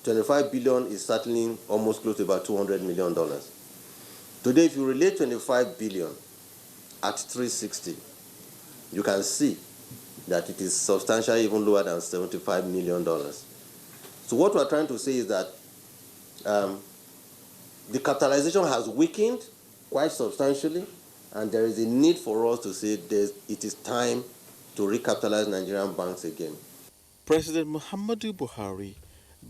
25 billion is certainly almost close to about $200 million. Today, if you relate 25 billion at 360, you can see that it is substantially even lower than $75 million. So what we're trying to say is that the capitalization has weakened quite substantially, and there is a need for us to say it is time to recapitalize Nigerian banks again. President Muhammadu Buhari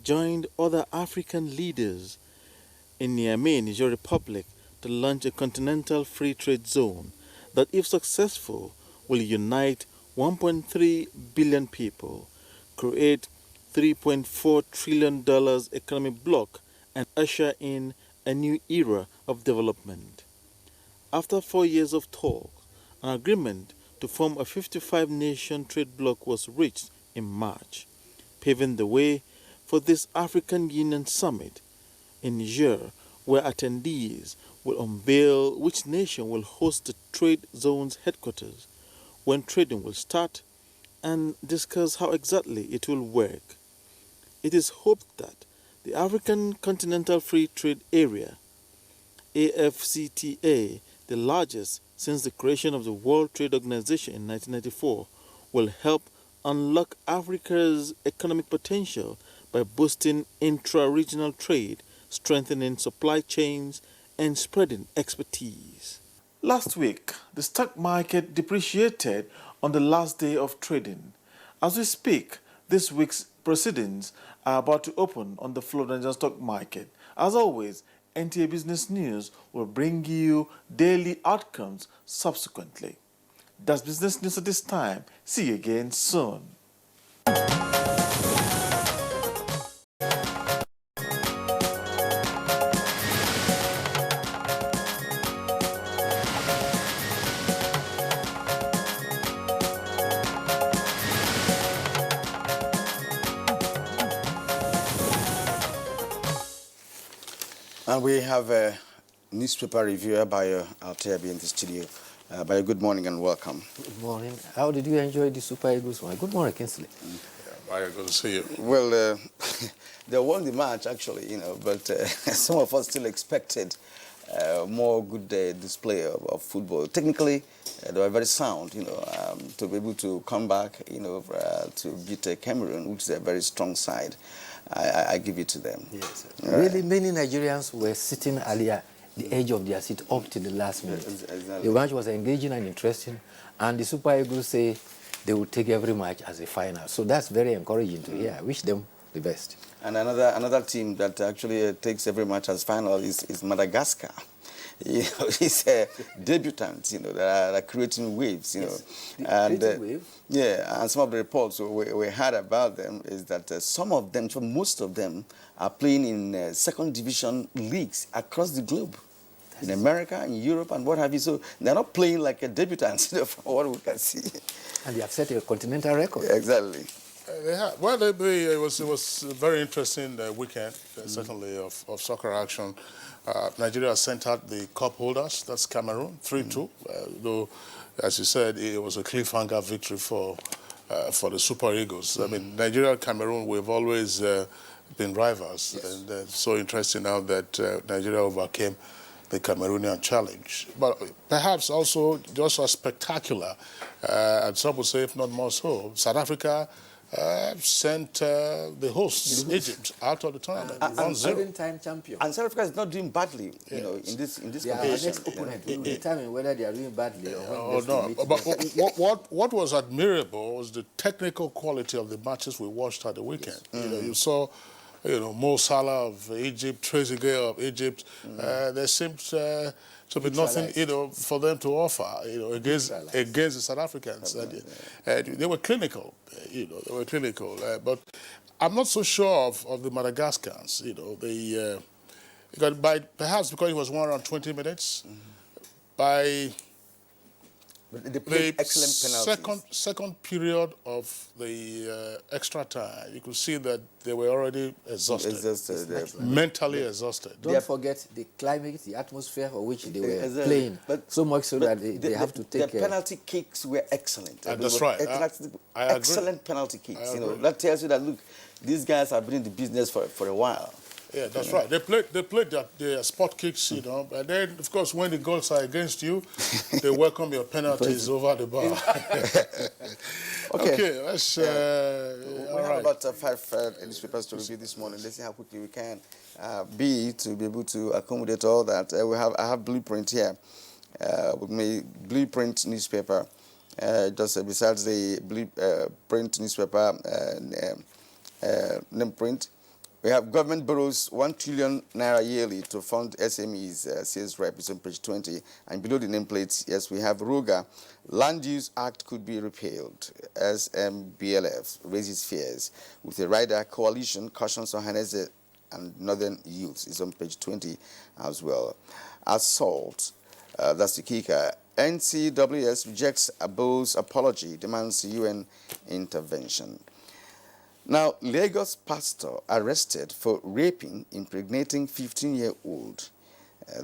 joined other African leaders in Niamey, Niger Republic, to launch a continental free trade zone that, if successful, will unite 1.3 billion people, create $3.4 trillion economic bloc, and usher in a new era of development. After 4 years of talk, an agreement to form a 55-nation trade bloc was reached in March, paving the way for this African Union summit in Niger, where attendees will unveil which nation will host the trade zone's headquarters, when trading will start, and discuss how exactly it will work. It is hoped that the African Continental Free Trade Area, AfCFTA, the largest since the creation of the World Trade Organization in 1994, will help unlock Africa's economic potential by boosting intra-regional trade, strengthening supply chains, and spreading expertise. Last week, the stock market depreciated on the last day of trading. As we speak, this week's proceedings are about to open on the floor of the Nigerian stock market. As always, NTA Business News will bring you daily outcomes subsequently. That's business news at this time. See you again soon. And we have a newspaper reviewer by Altea in the studio. By good morning and welcome. Good morning. How did you enjoy the Super Eagles one? Good morning, Kinsley. Very good to see you. Well, they won the match actually, but some of us still expected more good display of football. Technically, they were very sound, to be able to come back, to beat Cameroon, which is a very strong side. I give it to them. Yes. Really, many Nigerians were sitting earlier the edge of their seat up to the last minute. Exactly. The match was engaging and interesting, and the Super Eagles say they will take every match as a final. So that's very encouraging to hear. I wish them the best. And another team that actually takes every match as final is Madagascar. It's a debutant, that are creating waves, Yes. And wave. yeah, and some of the reports we heard about them is that some of them, most of them, are playing in second division leagues across the globe, in America, in Europe, and what have you. So they're not playing like a debutant, from what we can see. And they have set a continental record. Exactly. They have. Well, it was a very interesting weekend, certainly of soccer action. Nigeria sent out the cup holders. That's Cameroon, 3-2. Though, as you said, it was a cliffhanger victory for the Super Eagles. I mean, Nigeria and Cameroon, we've always been rivals, yes. And it's so interesting now that Nigeria overcame the Cameroonian challenge. But perhaps also just as spectacular, and some would say, if not more so, South Africa sent the hosts, Egypt, out of the tournament. 1-0. Seven-time champion. And South Africa is not doing badly, Yes. in this Our competition. next opponent will determine whether they are doing badly or Oh, when no. next to meet But what was admirable was the technical quality of the matches we watched at the weekend. Yes. You saw, Mo Salah of Egypt, Trezeguet of Egypt. There seemed to be nothing, for them to offer, against the South Africans. And they were clinical, they were clinical. But I'm not so sure of the Madagascans, perhaps because it was 1 around 20 minutes, by But they played the excellent penalties. second period of the extra time, you could see that they were already exhausted, mentally exhausted. Don't forget the climate, the atmosphere for which they were Exactly. playing. But- So much so that they have to take the penalty kicks were excellent. That's right. I agree. Excellent penalty kicks. I You know, agree. that tells you that look, these guys have been in the business for a while. Yeah, that's right. They played their spot kicks, you know, and then of course when the goals are against you, they welcome your penalties over the bar. Okay, let's. We All have right. about 5 newspapers to review this morning. Let's see how quickly we can be able to accommodate all that. I have Blueprint here. With me, Blueprint newspaper. Just besides the Blueprint newspaper name print. We have government borrows 1 trillion naira yearly to fund SMEs, sales rep is on page 20. And below the nameplates, yes, we have Ruga. Land Use Act could be repealed. SMBLF raises fears. With a rider coalition, cautions on Hanese and Northern youths is on page 20 as well. Assault, that's the kicker. NCWS rejects Abo's apology, demands UN intervention. Now, Lagos pastor arrested for raping, impregnating 15-year-old.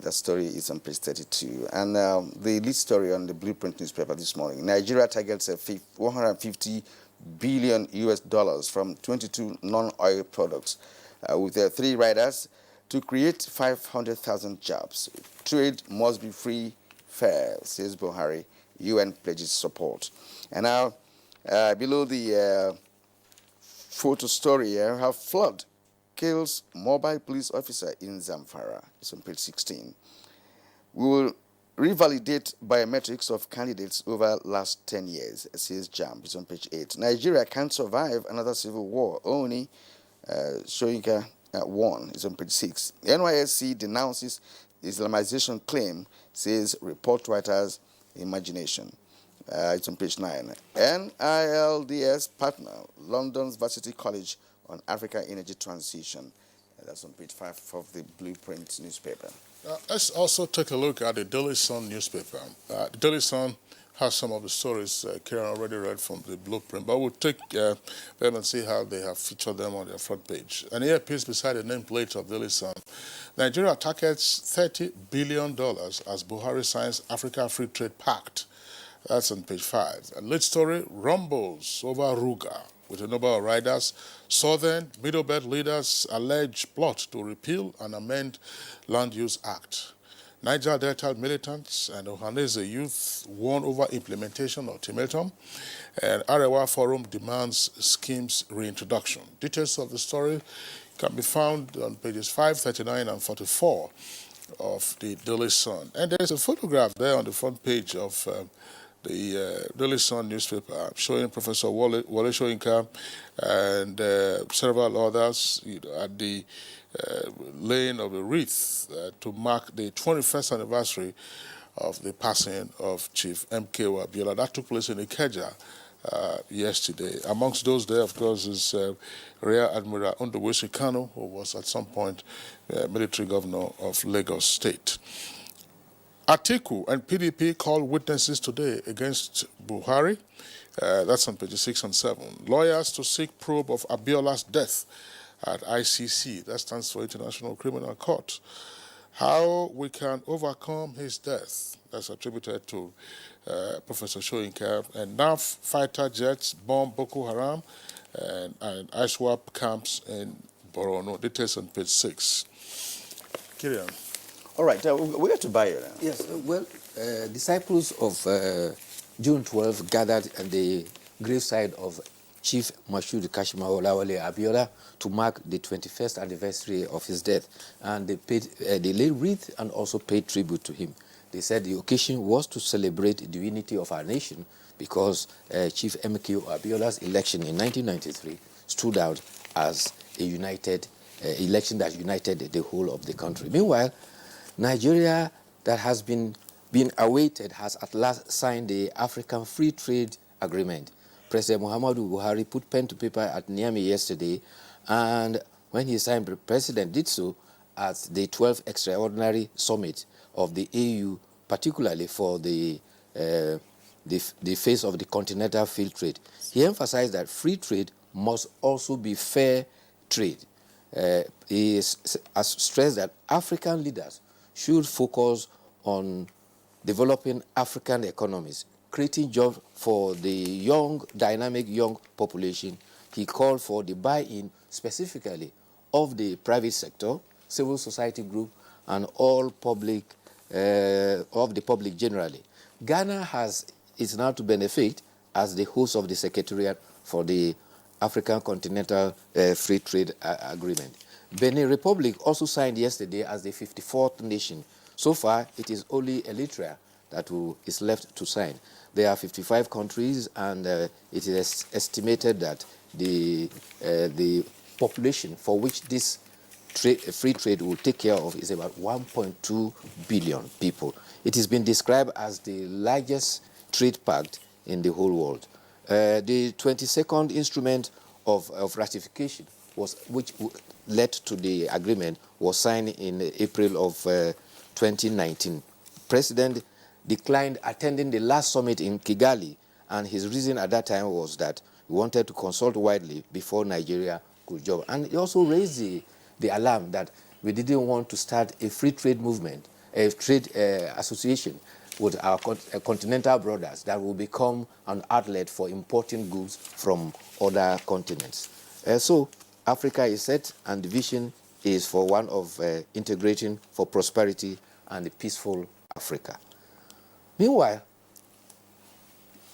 The story is on page 32. And the lead story on the Blueprint newspaper this morning. Nigeria targets $150 billion US from 22 non-oil products with 3 riders to create 500,000 jobs. Trade must be free, fair, says Buhari. UN pledges support. And now, below the photo story here, how flood kills mobile police officer in Zamfara. It's on page 16. We will revalidate biometrics of candidates over last 10 years, says JAMB. It's on page 8. Nigeria can't survive another civil war. Only Shoyinka won. It's on page 6. NYSC denounces Islamization claim, says report writers' imagination. It's on page 9. NILDS partner, London's Varsity College on Africa Energy Transition. That's on page 5 of the Blueprint newspaper. Let's also take a look at the Daily Sun newspaper. The Daily Sun has some of the stories Karen already read from the Blueprint, but we'll take them and see how they have featured them on their front page. And here appears beside the nameplate of Daily Sun. Nigeria targets $30 billion as Buhari signs Africa Free Trade Pact. That's on page 5. And lead story, rumbles over Ruga with a number of riders. Southern Middle Belt leaders allege plot to repeal and amend Land Use Act. Niger Delta militants and Ohanese youth warn over implementation ultimatum. And Arewa Forum demands schemes reintroduction. Details of the story can be found on pages 5, 39, and 44 of the Daily Sun. And there's a photograph there on the front page of the Daily Sun newspaper showing Professor Wole Soyinka and several others at the laying of a wreath to mark the 21st anniversary of the passing of Chief MKO Abiola. That took place in Ikeja yesterday. Amongst those there, of course, is Rear Admiral Ndubisi Kanu, who was at some point military governor of Lagos State. Atiku and PDP call witnesses today against Buhari. That's on pages 6 and 7. Lawyers to seek probe of Abiola's death at ICC. That stands for International Criminal Court. How we can overcome his death. That's attributed to Professor Soyinka. And NAF fighter jets bomb Boko Haram and ISWAP camps in Borno. Details on page 6. Kirian. All right, we have to buy it now. Yes, well, disciples of June 12 gathered at the graveside of Chief Mashood Kashima Olawale Abiola to mark the 21st anniversary of his death. And they laid wreath and also paid tribute to him. They said the occasion was to celebrate the unity of our nation because Chief MKO Abiola's election in 1993 stood out as a united election that united the whole of the country. Meanwhile, Nigeria, that has been awaited, has at last signed the African Free Trade Agreement. President Muhammadu Buhari put pen to paper at Niamey yesterday, and when he signed, the president did so at the 12th Extraordinary Summit of the AU, particularly for the the face of the continental free trade. He emphasized that free trade must also be fair trade. He has stressed that African leaders should focus on developing African economies, creating jobs for the young, dynamic young population. He called for the buy-in specifically of the private sector, civil society group, and all public, of the public generally. Ghana is now to benefit as the host of the Secretariat for the African Continental Free Trade Agreement. Benin Republic also signed yesterday as the 54th nation. So far, it is only Eritrea that is left to sign. There are 55 countries, and it is estimated that the population for which this free trade will take care of is about 1.2 billion people. It has been described as the largest trade pact in the whole world. The 22nd instrument of ratification, which led to the agreement, was signed in April of 2019. President declined attending the last summit in Kigali, and his reason at that time was that he wanted to consult widely before Nigeria could join. And he also raised the alarm that we didn't want to start a free trade movement, a trade association with our continental brothers that will become an outlet for importing goods from other continents. So Africa is set, and the vision is for one of integrating for prosperity and a peaceful Africa. Meanwhile,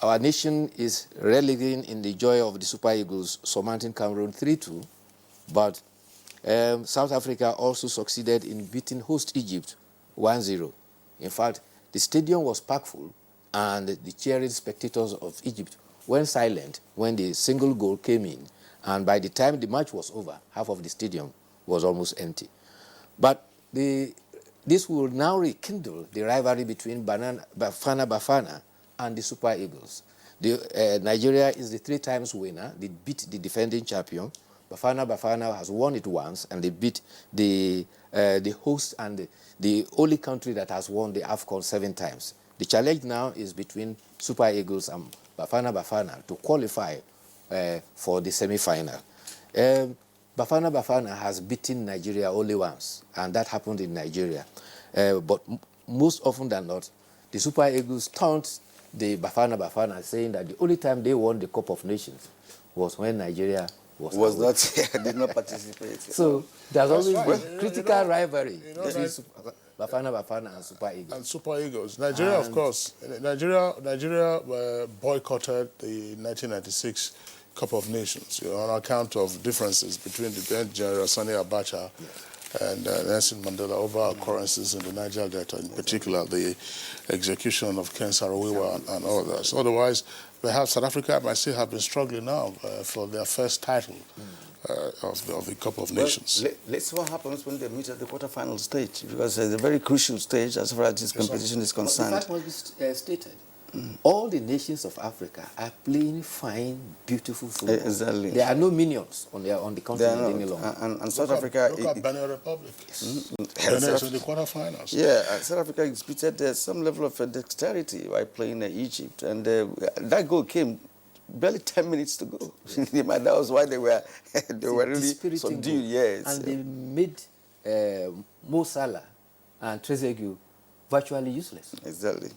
our nation is reveling in the joy of the Super Eagles surmounting Cameroon 3-2, but South Africa also succeeded in beating host Egypt 1-0. In fact, the stadium was packed full, and the cheering spectators of Egypt went silent when the single goal came in, and by the time the match was over, half of the stadium was almost empty. But this will now rekindle the rivalry between Bafana Bafana and the Super Eagles. Nigeria is the 3 times winner. They beat the defending champion. Bafana Bafana has won it once, and they beat the host and the only country that has won the AFCON 7 times. The challenge now is between Super Eagles and Bafana Bafana to qualify for the semi-final. Bafana Bafana has beaten Nigeria only once, and that happened in Nigeria. But most often than not, the Super Eagles taunt the Bafana Bafana, saying that the only time they won the Cup of Nations was when Nigeria did not participate. So there's always been critical rivalry between Bafana Bafana and Super Eagles. And Super Eagles. Nigeria, of course. Nigeria boycotted the 1996 Cup of Nations, on account of differences between the then General Sani Abacha and Nelson Mandela over occurrences in the Niger Delta, in particular the execution of Ken Saro-Wiwa and others. Otherwise, perhaps South Africa might still have been struggling now for their first title of the Cup of Nations. Let's see what happens when they meet at the quarterfinal stage, because it's a very crucial stage as far as this competition is concerned. The fact must be stated. All the nations of Africa are playing fine, beautiful football. Exactly. There are no minions on the continent any longer. And South Africa... Look at Benin Republic. Benin is in the quarterfinals. Yeah, South Africa exhibited some level of dexterity while playing Egypt. And that goal came barely 10 minutes to go. That was why they were really subdued. Yes. And they made Mo Salah and Trezeguet virtually useless. Exactly.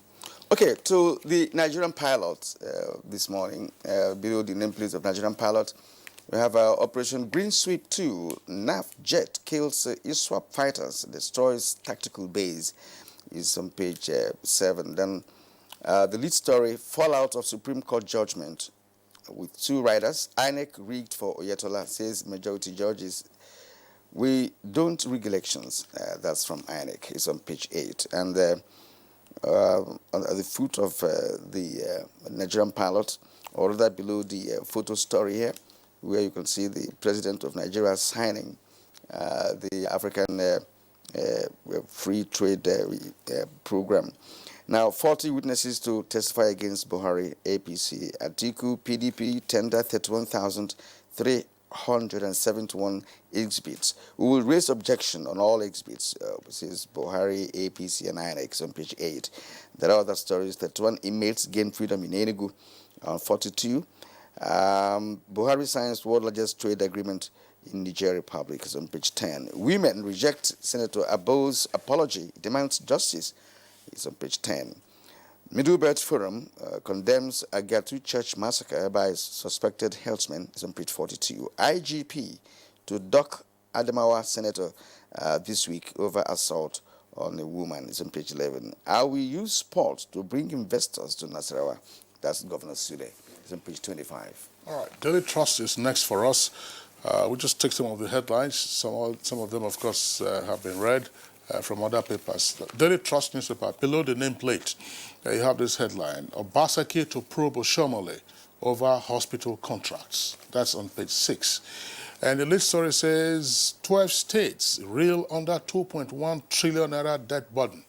Okay, to the Nigerian pilots this morning, below the nameplate of Nigerian pilot, we have Operation Green Sweep 2. NAF jet kills ISWAP fighters, destroys tactical base, is on page 7. Then the lead story, fallout of Supreme Court judgment with 2 riders. INEC rigged for Oyetola, says majority judges. We don't rig elections. That's from INEC. It's on page 8. And at the foot of the Nigerian pilot, or rather below the photo story here, where you can see the president of Nigeria signing the African free trade program. Now, 40 witnesses to testify against Buhari, APC. Atiku, PDP, tender 31,300 471 exhibits. We will raise objection on all exhibits, says Buhari, APC, and INEX on page 8. There are other stories. 31 inmates gain freedom in Enugu on 42. Buhari signs world largest trade agreement in Nigeria Republic is on page 10. Women reject Senator Abo's apology, demands justice is on page 10. Middle Belt Forum condemns a Gatu Church massacre by suspected herdsmen is on page 42. IGP to dock Adamawa Senator this week over assault on a woman is on page 11. I will use sport to bring investors to Nasarawa. That's Governor Sude. It's on page 25. All right, Daily Trust is next for us. We just take some of the headlines. Some of them, of course, have been read from other papers. The Daily Trust newspaper, below the nameplate, you have this headline, Obaseki to probe Oshomole over hospital contracts. That's on page 6. And the lead story says 12 states reel under 2.1 trillion naira debt burden.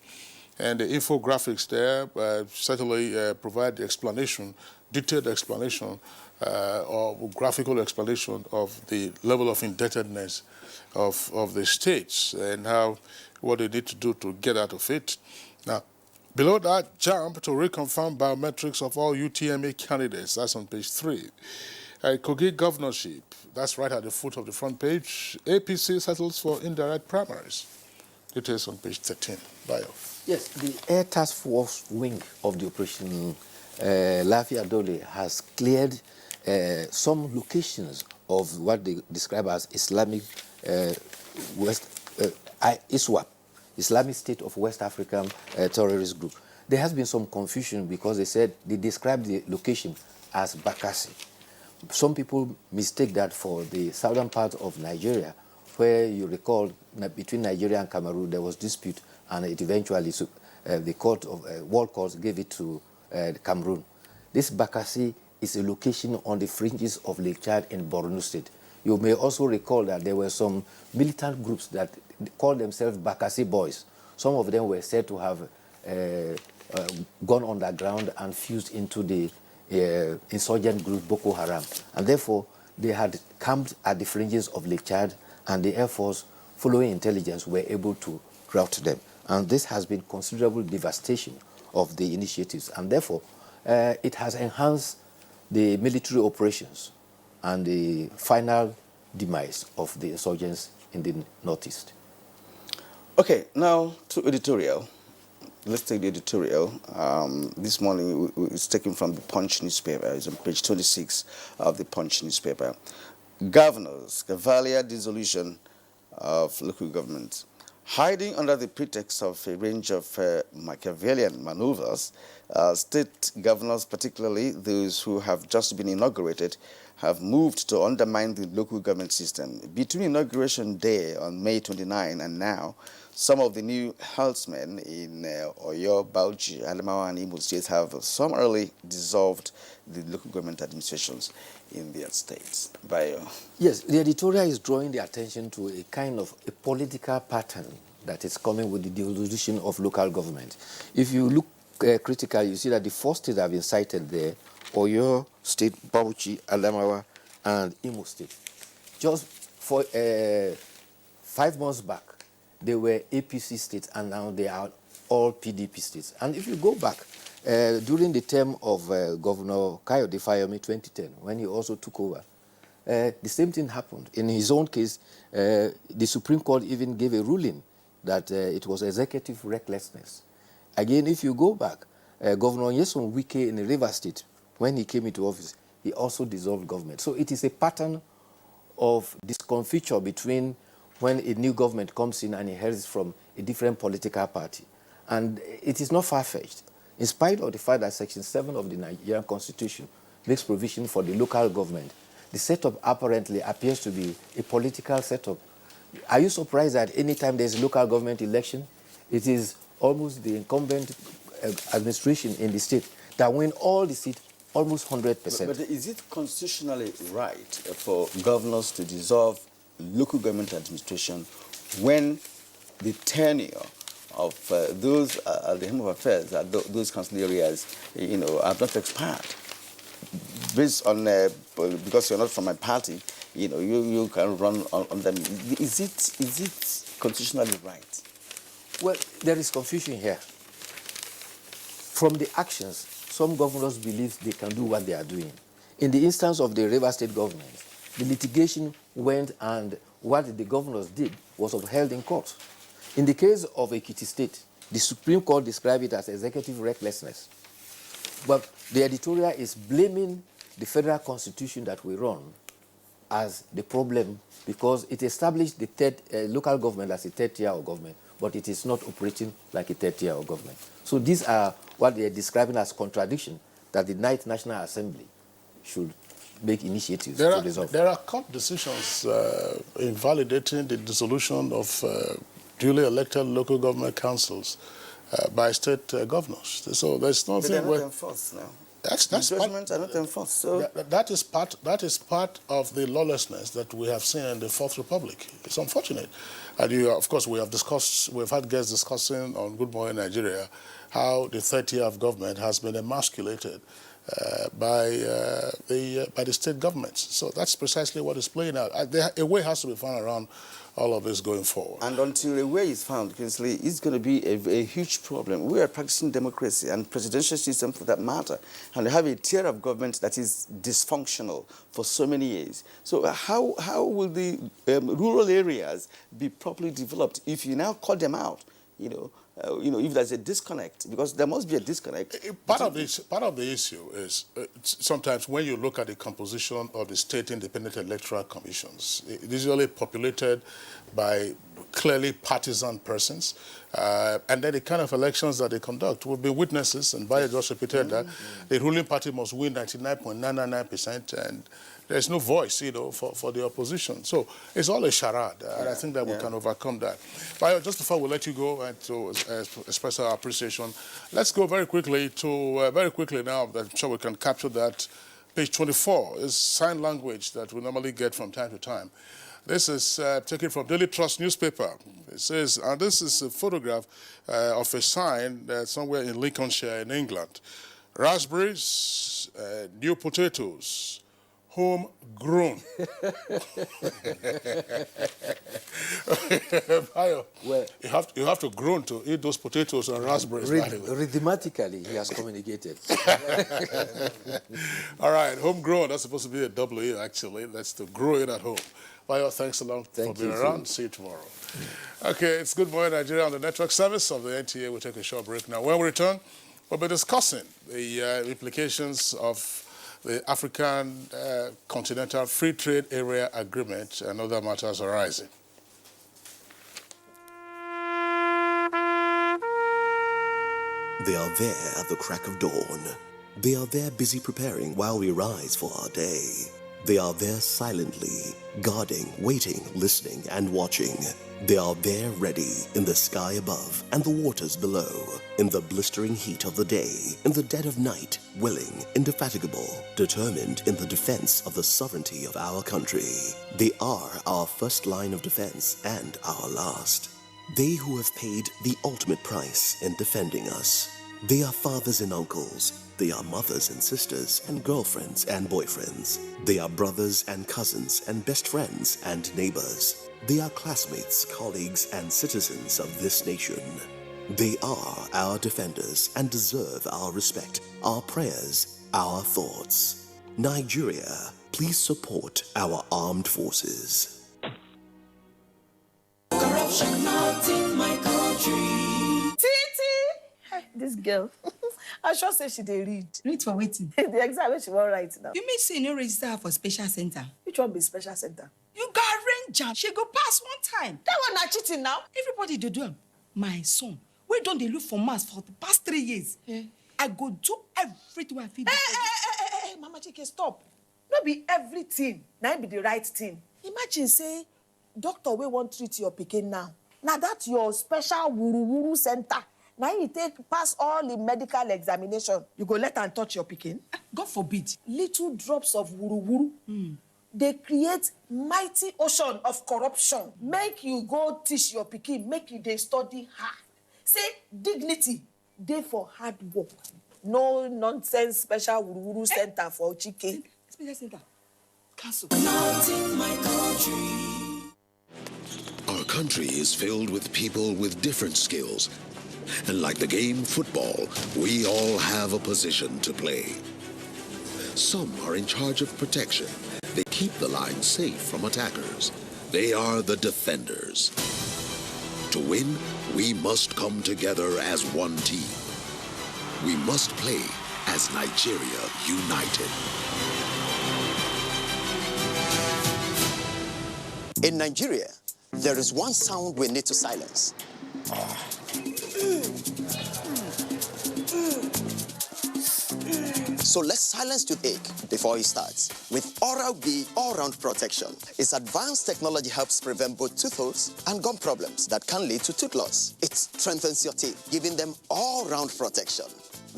And the infographics there certainly provide the explanation, detailed explanation or graphical explanation of the level of indebtedness of the states and what they need to do to get out of it. Now, below that, jump to reconfirm biometrics of all UTMA candidates. That's on page 3. Kogi governorship, that's right at the foot of the front page. APC settles for indirect primaries. Details on page 13. Bio. Yes, the Air Task Force wing of the Operation Lafia Dole has cleared some locations of what they describe as Islamic ISWAP, Islamic State of West African terrorist group. There has been some confusion because they described the location as Bakassi. Some people mistake that for the southern part of Nigeria, where you recall between Nigeria and Cameroon there was dispute, and it eventually the World Court gave it to Cameroon. This Bakassi is a location on the fringes of Lake Chad in Borno State. You may also recall that there were some militant groups that called themselves Bakassi Boys. Some of them were said to have gone underground and fused into the insurgent group Boko Haram. And therefore, they had camped at the fringes of Lake Chad, and the Air Force, following intelligence, were able to rout them. And this has been considerable devastation of the initiatives. And therefore, it has enhanced the military operations and the final demise of the insurgents in the northeast. Okay, now to editorial. Let's take the editorial. This morning it's taken from the Punch newspaper. It's on page 26 of the Punch newspaper. Governors, cavalier dissolution of local government. Hiding under the pretext of a range of Machiavellian maneuvers, state governors, particularly those who have just been inaugurated, have moved to undermine the local government system. Between inauguration day on May 29 and now, some of the new herdsmen in Oyo, Bauchi, Adamawa, and Imo states have summarily dissolved the local government administrations in their states. Yes, the editorial is drawing the attention to a kind of a political pattern that is coming with the dissolution of local government. If you look critically, you see that the four states that have been cited there, Oyo State, Bauchi, Adamawa, and Imo State. Just for 5 months back, they were APC states, and now they are all PDP states. And if you go back, during the term of Governor Kayode Fayemi 2010, when he also took over, the same thing happened. In his own case, the Supreme Court even gave a ruling that it was executive recklessness. Again, if you go back, Governor Nyesom Wike in the River State, when he came into office, he also dissolved government. So it is a pattern of discomfiture between when a new government comes in and inherits from a different political party. And it is not far-fetched. In spite of the fact that Section 7 of the Nigerian Constitution makes provision for the local government, the setup apparently appears to be a political setup. Are you surprised that any time there's a local government election, it is almost the incumbent administration in the state that win all the seats, almost 100%? But is it constitutionally right for governors to dissolve local government administration when the tenure of those at the helm of affairs, those council areas, have not expired? Based on, because you're not from my party, you know, you can run on them. Is it constitutionally right? Well, there is confusion here. From the actions, some governors believe they can do what they are doing. In the instance of the River State government, the litigation went and what the governors did was upheld in court. In the case of Ekiti State, the Supreme Court described it as executive recklessness. But the editorial is blaming the federal constitution that we run as the problem because it established the local government as a third tier of government, but it is not operating like a third tier of government. So these are what they are describing as contradiction that the Ninth National Assembly should make initiatives to resolve. There are court decisions invalidating the dissolution of duly elected local government councils by state governors. So there's nothing. But they're not enforced now. That's judgments are not enforced. So that is part of the lawlessness that we have seen in the Fourth Republic. It's unfortunate, and of course we've had guests discussing on Good Morning Nigeria how the third tier of government has been emasculated by the state governments. So that's precisely what is playing out. A way has to be found around all of this going forward. And until a way is found, Kingsley, it's going to be a huge problem. We are practicing democracy and presidential system for that matter, and we have a tier of government that is dysfunctional for so many years. So how will the rural areas be properly developed if you now call them out? If there's a disconnect, because there must be a disconnect. Part of the issue is sometimes when you look at the composition of the state independent electoral commissions, it is usually populated by clearly partisan persons, and then the kind of elections that they conduct will be witnesses, and Bayo just repeated that the ruling party must win 99.999%, and there's no voice, for the opposition. So it's all a charade, and I think that we can overcome that. Bayo, just before we let you go and to express our appreciation, let's go very quickly now, that I'm sure we can capture that. Page 24 is sign language that we normally get from time to time. This is taken from Daily Trust newspaper. It says, and this is a photograph of a sign somewhere in Lincolnshire in England. Raspberries, new potatoes, homegrown. Bayo, well, you have to groan to eat those potatoes and raspberries. Rhythmatically, he has communicated. All right, homegrown, that's supposed to be a W actually. That's to grow it at home. Bayo, thanks a lot for being around. See you tomorrow. Okay, it's Good Morning Nigeria on the network service of the NTA. We'll take a short break now. When we return, we'll be discussing the implications of the African Continental Free Trade Area Agreement and other matters arising. They are there at the crack of dawn. They are there busy preparing while we rise for our day. They are there silently, guarding, waiting, listening, and watching. They are there ready in the sky above and the waters below, in the blistering heat of the day, in the dead of night, willing, indefatigable, determined in the defense of the sovereignty of our country. They are our first line of defense and our last. They who have paid the ultimate price in defending us. They are fathers and uncles. They are mothers and sisters and girlfriends and boyfriends. They are brothers and cousins and best friends and neighbors. They are classmates, colleagues, and citizens of this nation. They are our defenders and deserve our respect, our prayers, our thoughts. Nigeria, please support our armed forces. Corruption not in my country. Titi! This girl. I sure say she dey read. Read for waiting. The exam wey she wan write now. You mean say you no register her for special center? Which one be special center? You got arrange am. She go pass one time. That one na cheating now. Everybody dey do am. My son, we don dey look for maths for the past 3 years. I go do everything I fit do. Hey, Mama Chike, stop. No be everything na be the right thing. Imagine say doctor wey wan treat your pikin now. Na that your special wuru-wuru center. Now you take pass all the medical examination. You go let am touch your pikin? God forbid. Little drops of wuru-wuru. They create mighty ocean of corruption. Make you go teach your pikin, make you dey study hard. Say dignity, dey for hard work. No nonsense special wuru-wuru center for Chike. Special center. Cancel. Uniting my country. Our country is filled with people with different skills. And like the game football, we all have a position to play. Some are in charge of protection. They keep the line safe from attackers. They are the defenders. To win, we must come together as one team. We must play as Nigeria united. In Nigeria, there is one sound we need to silence. So let's silence toothache before it starts with Oral-B all-round protection. Its advanced technology helps prevent both tooth holes and gum problems that can lead to tooth loss. It strengthens your teeth, giving them all-round protection.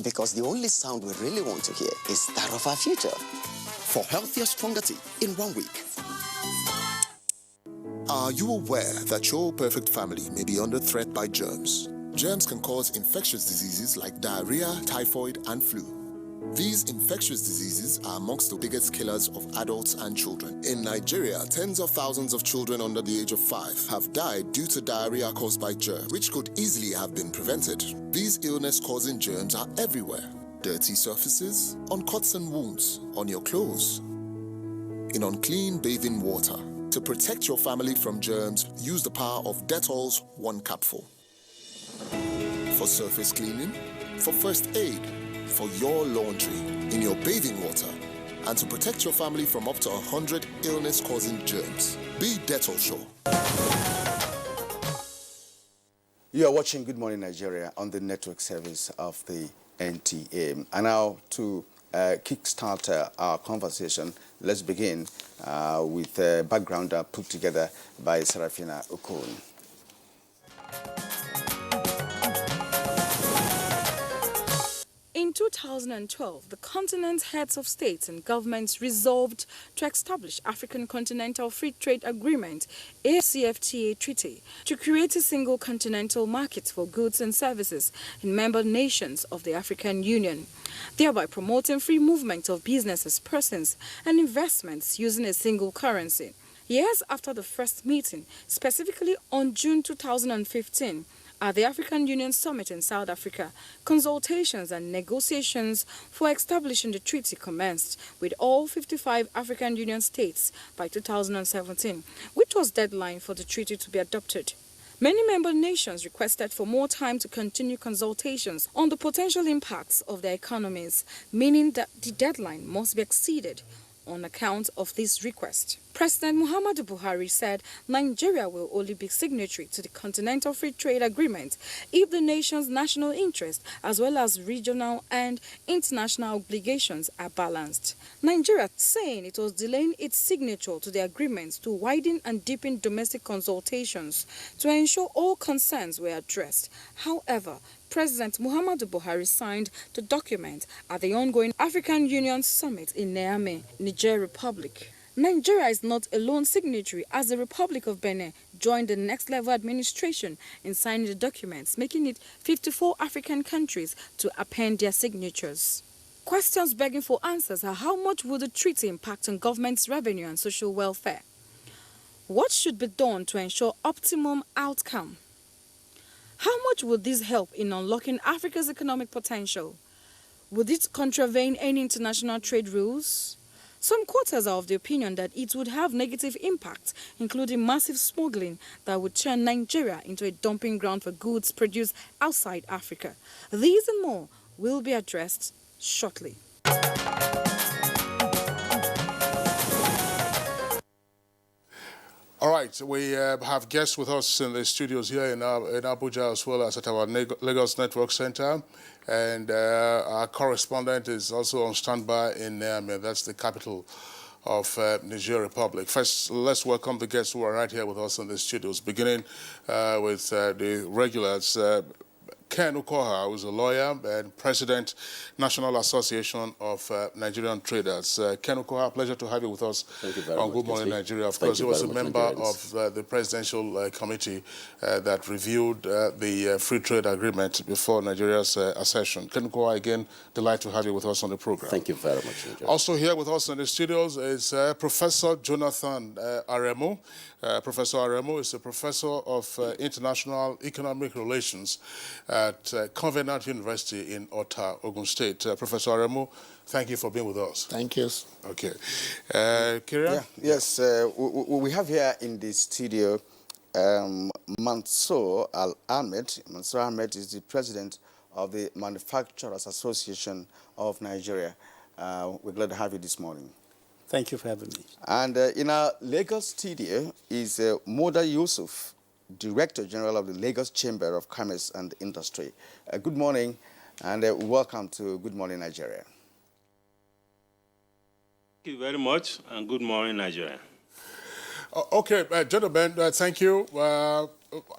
Because the only sound we really want to hear is that of our future. For healthier, stronger teeth in 1 week. Are you aware that your perfect family may be under threat by germs? Germs can cause infectious diseases like diarrhea, typhoid, and flu. These infectious diseases are amongst the biggest killers of adults and children. In Nigeria, tens of thousands of children under the age of 5 have died due to diarrhea caused by germs, which could easily have been prevented. These illness-causing germs are everywhere. Dirty surfaces, on cuts and wounds, on your clothes, in unclean bathing water. To protect your family from germs, use the power of Dettol's 1 capful. For surface cleaning, for first aid, for your laundry, in your bathing water, and to protect your family from up to 100 illness-causing germs. Be Dettol sure. You are watching Good Morning Nigeria on the network service of the NTA. And now to kickstart our conversation, let's begin with a background put together by Serafina Okon. In 2012, the continent's heads of states and governments resolved to establish African Continental Free Trade Agreement, AfCFTA Treaty, to create a single continental market for goods and services in member nations of the African Union, thereby promoting free movement of businesses, persons, and investments using a single currency. Years after the first meeting, specifically on June 2015, at the African Union Summit in South Africa, consultations and negotiations for establishing the treaty commenced with all 55 African Union states by 2017, which was deadline for the treaty to be adopted. Many member nations requested for more time to continue consultations on the potential impacts of their economies, meaning that the deadline must be exceeded on account of this request. President Muhammadu Buhari said Nigeria will only be signatory to the Continental Free Trade Agreement if the nation's national interest as well as regional and international obligations are balanced. Nigeria saying it was delaying its signature to the agreement to widen and deepen domestic consultations to ensure all concerns were addressed. However, President Muhammadu Buhari signed the document at the ongoing African Union Summit in Niamey, Niger Republic. Nigeria is not a lone signatory, as the Republic of Benin joined the next level administration in signing the documents, making it 54 African countries to append their signatures. Questions begging for answers are: how much will the treaty impact on government's revenue and social welfare? What should be done to ensure optimum outcome? How much would this help in unlocking Africa's economic potential? Would it contravene any international trade rules? Some quarters are of the opinion that it would have negative impacts, including massive smuggling that would turn Nigeria into a dumping ground for goods produced outside Africa. These and more will be addressed shortly. All right, we have guests with us in the studios here in Abuja, as well as at our Lagos Network Center. And our correspondent is also on standby in Niamey. That's the capital of Niger Republic. First, let's welcome the guests who are right here with us in the studios, beginning with the regulars. Ken Ukoha, who's a lawyer and president, National Association of Nigerian Traders. Ken Ukoha, pleasure to have you with us on Good Morning Nigeria. Of course, he was a member of the presidential committee that reviewed the free trade agreement before Nigeria's accession. Ken Ukoha, again, delighted to have you with us on the program. Thank you very much. Also here with us in the studios is Professor Jonathan Aremu. Professor Aremu is a professor of international economic relations at Covenant University in Ota, Ogun State. Professor Aremu, thank you for being with us. Thank you. Okay. Kieran? Yeah, yes, we have here in the studio Mansour Ahmed. Mansour Ahmed is the president of the Manufacturers Association of Nigeria. We're glad to have you this morning. Thank you for having me. And in our Lagos studio is Moda Yusuf, Director General of the Lagos Chamber of Commerce and Industry. Good morning and welcome to Good Morning Nigeria. Thank you very much and good morning Nigeria. Okay, gentlemen, thank you.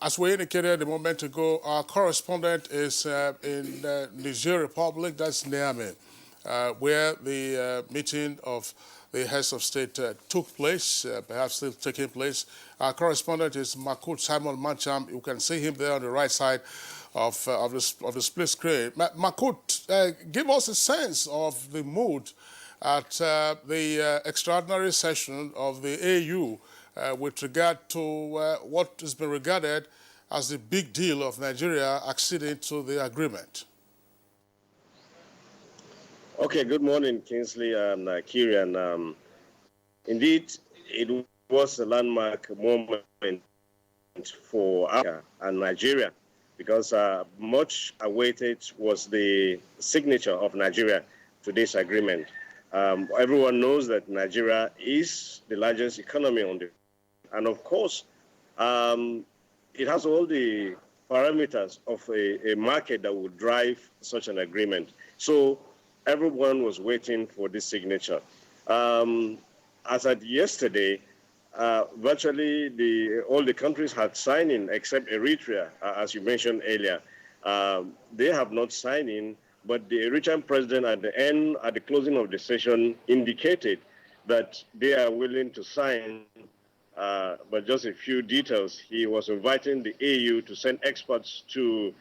As we indicated a moment ago, our correspondent is in Niger Republic, that's Niamey, where the meeting of the heads of state took place, perhaps still taking place. Our correspondent is Makut Simon Mancham. You can see him there on the right side of the split screen. Makut, give us a sense of the mood at the extraordinary session of the AU with regard to what has been regarded as the big deal of Nigeria acceding to the agreement. Okay, good morning, Kingsley and Kieran. Indeed, it was a landmark moment for Africa and Nigeria because much awaited was the signature of Nigeria to this agreement. Everyone knows that Nigeria is the largest economy on the and of course, it has all the parameters of a market that would drive such an agreement. So everyone was waiting for this signature. As at yesterday, virtually all the countries had signed in except Eritrea, as you mentioned earlier. They have not signed in, but the Eritrean president at the closing of the session indicated that they are willing to sign, but just a few details. He was inviting the AU to send experts to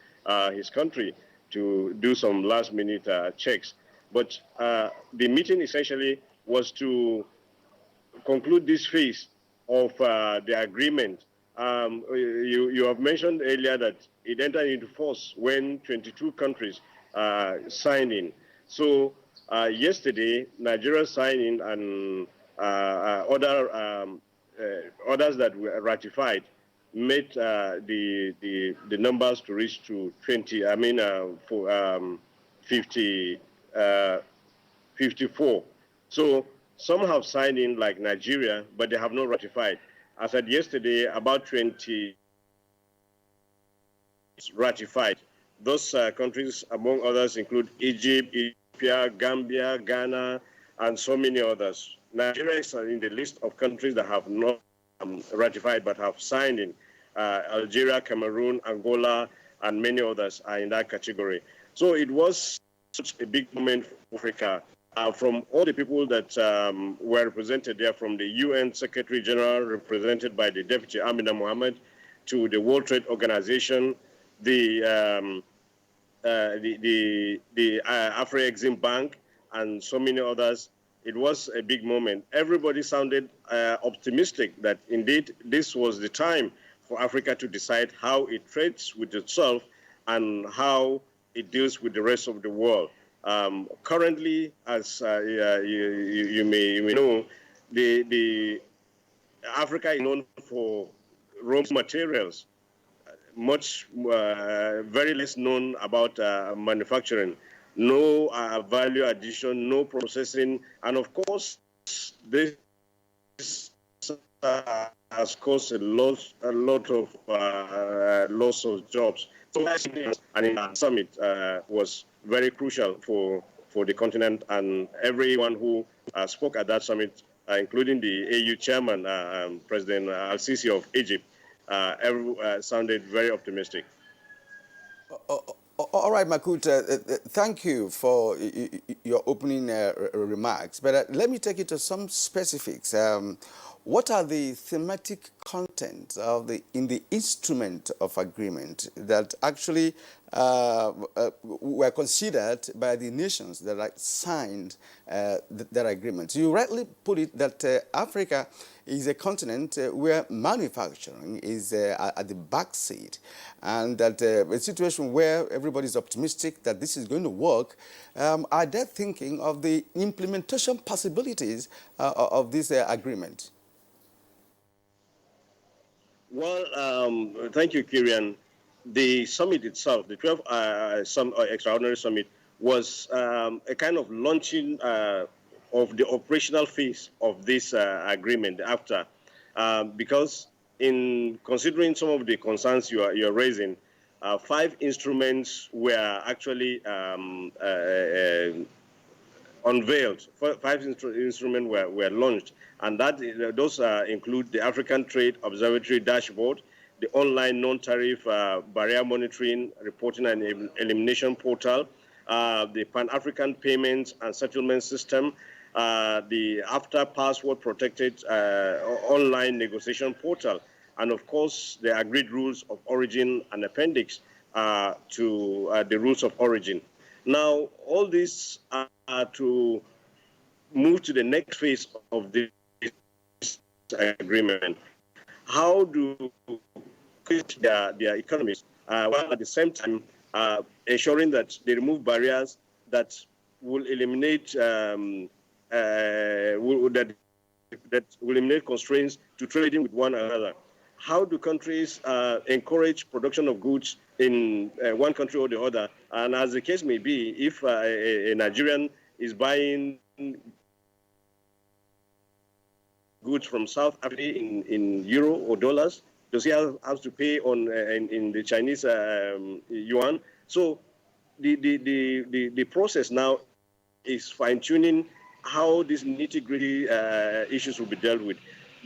his country to do some last-minute checks. But the meeting essentially was to conclude this phase of the agreement. You have mentioned earlier that it entered into force when 22 countries signed in. So yesterday, Nigeria signed in and others that were ratified made the numbers to reach to 54. So some have signed in like Nigeria, but they have not ratified. As at yesterday, about 20 ratified. Those countries, among others, include Egypt, Ethiopia, Gambia, Ghana, and so many others. Nigeria is in the list of countries that have not ratified but have signed in. Algeria, Cameroon, Angola, and many others are in that category. So it was such a big moment for Africa. From all the people that were represented there, from the UN Secretary General, represented by the Deputy Amina Mohammed, to the World Trade Organization, the Afro-Exim Bank, and so many others. It was a big moment. Everybody sounded optimistic that indeed this was the time for Africa to decide how it trades with itself and how it deals with the rest of the world. Currently, as you may know, the Africa is known for raw materials, much very less known about manufacturing. No value addition, no processing, and of course, this has caused a lot of loss of jobs. So, and in that summit was very crucial for the continent, and everyone who spoke at that summit, including the AU chairman, President Al-Sisi of Egypt, sounded very optimistic. All right, Makut, thank you for your opening remarks. But let me take you to some specifics. What are the thematic contents of in the instrument of agreement that actually were considered by the nations that signed that agreement? You rightly put it that Africa is a continent where manufacturing is at the back seat, and that a situation where everybody is optimistic that this is going to work. Are they thinking of the implementation possibilities of this agreement? Well, thank you, Kirian. The summit itself, the 12th Extraordinary Summit, was a kind of launching of the operational phase of this agreement after, because in considering some of the concerns you're raising, 5 instruments were actually unveiled. 5 instruments were launched, and those include the African Trade Observatory Dashboard, the online non-tariff barrier monitoring, reporting and elimination portal, the Pan-African Payments and Settlement System, the after password protected online negotiation portal, and of course the agreed rules of origin and appendix to the rules of origin. Now, all these are to move to the next phase of this agreement. How do their economies, while at the same time ensuring that they remove barriers that will eliminate that will eliminate constraints to trading with one another. How do countries encourage production of goods in one country or the other? And as the case may be, if a Nigerian is buying goods from South Africa in euro or dollars, does he have to pay in the Chinese yuan? So the process now is fine-tuning how these nitty-gritty issues will be dealt with.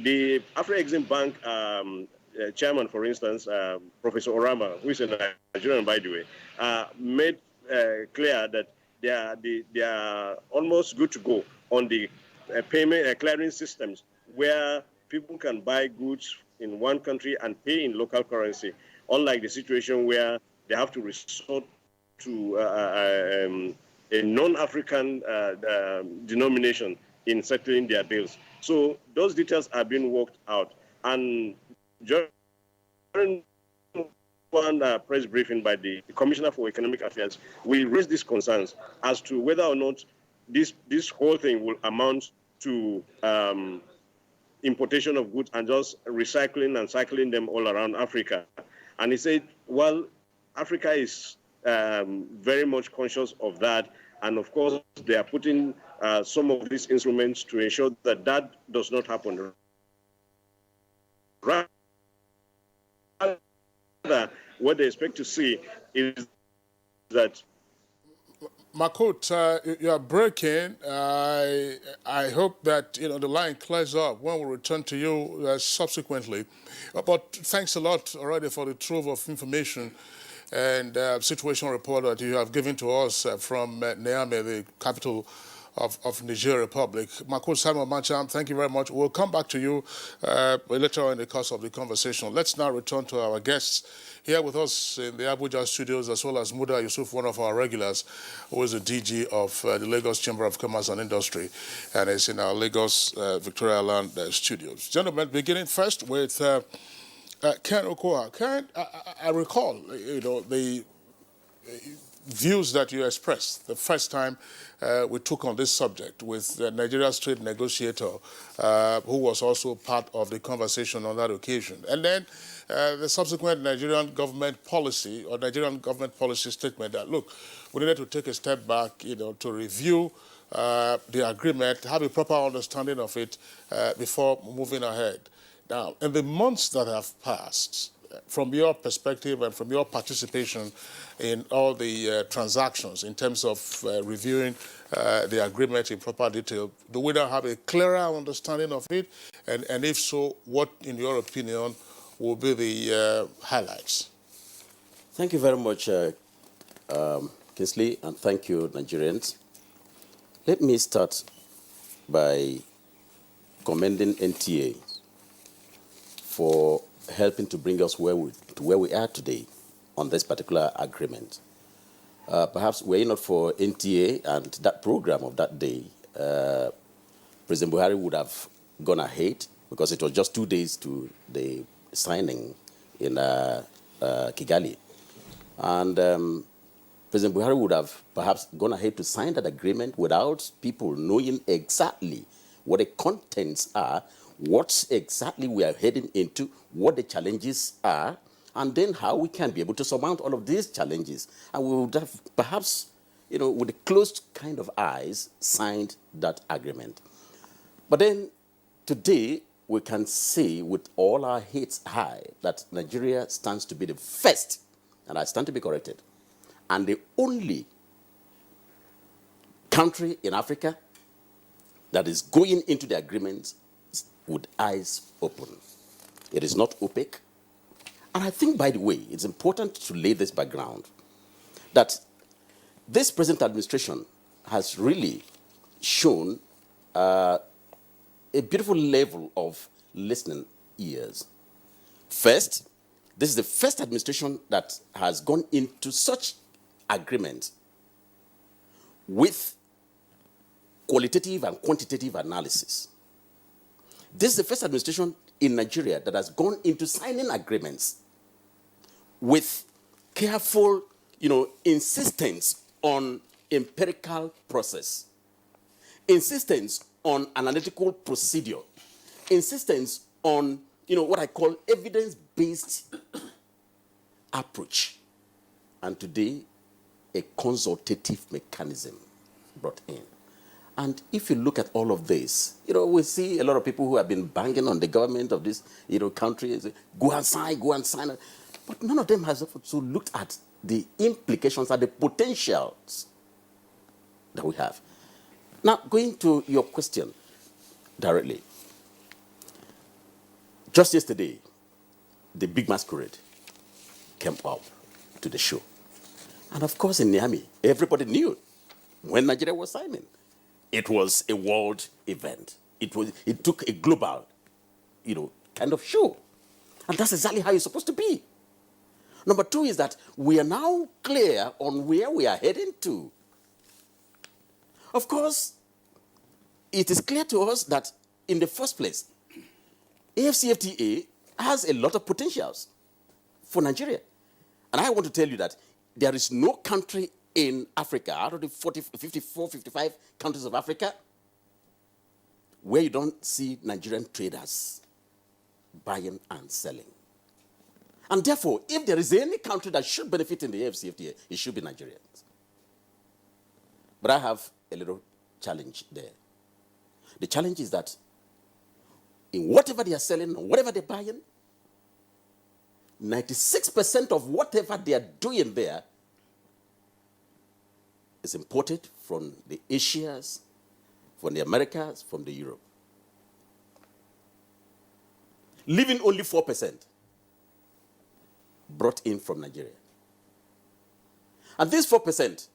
The Afro-Exim Bank chairman, for instance, Professor Orama, who is a Nigerian, by the way, made clear that they are almost good to go on the payment clearing systems, where people can buy goods in one country and pay in local currency, unlike the situation where they have to resort to a non-African denomination in settling their bills. So those details are being worked out. And during one press briefing by the Commissioner for Economic Affairs, we raised these concerns as to whether or not this whole thing will amount to importation of goods and just recycling and cycling them all around Africa. And he said, well, Africa is very much conscious of that. And of course, they are putting some of these instruments to ensure that that does not happen. Rather, what they expect to see is that Makut, you are breaking. I hope that the line clears up when we return to you subsequently. But thanks a lot already for the trove of information and situation report that you have given to us from Niamey, the capital of Nigeria Republic. Makut Simon Mancham, thank you very much. We'll come back to you later on in the course of the conversation. Let's now return to our guests here with us in the Abuja studios, as well as Muda Yusuf, one of our regulars, who is the DG of the Lagos Chamber of Commerce and Industry, and is in our Lagos Victoria Land studios. Gentlemen, beginning first with Ken Okoha. Ken, I recall, the views that you expressed the first time we took on this subject with Nigeria's trade negotiator, who was also part of the conversation on that occasion. And then the subsequent Nigerian government policy statement that, look, we needed to take a step back, to review the agreement, have a proper understanding of it before moving ahead. Now, in the months that have passed, from your perspective and from your participation in all the transactions in terms of reviewing the agreement in proper detail, do we now have a clearer understanding of it? And if so, what, in your opinion, will be the highlights? Thank you very much, Kingsley, and thank you, Nigerians. Let me start by commending NTA for helping to bring us to where we are today on this particular agreement. Perhaps were it not for NTA and that program of that day, President Buhari would have gone ahead because it was just 2 days to the signing in Kigali. And President Buhari would have perhaps gone ahead to sign that agreement without people knowing exactly what the contents are, what exactly we are heading into, what the challenges are, and then how we can be able to surmount all of these challenges. And we would have perhaps, with a closed kind of eyes, signed that agreement. But then today, we can say with all our heads high that Nigeria stands to be the first, and I stand to be corrected, and the only country in Africa that is going into the agreement with eyes open. It is not opaque. And I think, by the way, it's important to lay this background, that this present administration has really shown a beautiful level of listening ears. First, this is the first administration that has gone into such agreement with qualitative and quantitative analysis. This is the first administration in Nigeria that has gone into signing agreements with careful, insistence on empirical process, insistence on analytical procedure, insistence on, what I call evidence-based approach, and today, a consultative mechanism brought in. And if you look at all of this, we see a lot of people who have been banging on the government of this, country, say, go and sign. But none of them has also looked at the implications and the potentials that we have. Now, going to your question directly. Just yesterday, the big masquerade came up to the show. And of course, in Niamey, everybody knew when Nigeria was signing. It was a world event. It took a global, kind of show. And that's exactly how it's supposed to be. Number two is that we are now clear on where we are heading to. Of course, it is clear to us that in the first place, AfCFTA has a lot of potentials for Nigeria. And I want to tell you that there is no country in Africa, out of the 54, 55 countries of Africa, where you don't see Nigerian traders buying and selling. And therefore, if there is any country that should benefit in the AfCFTA, it should be Nigerians. But I have a little challenge there. The challenge is that in whatever they are selling or whatever they're buying, 96% of whatever they are doing there is imported from the Asias, from the Americas, from the Europe. Leaving only 4% brought in from Nigeria. And this 4%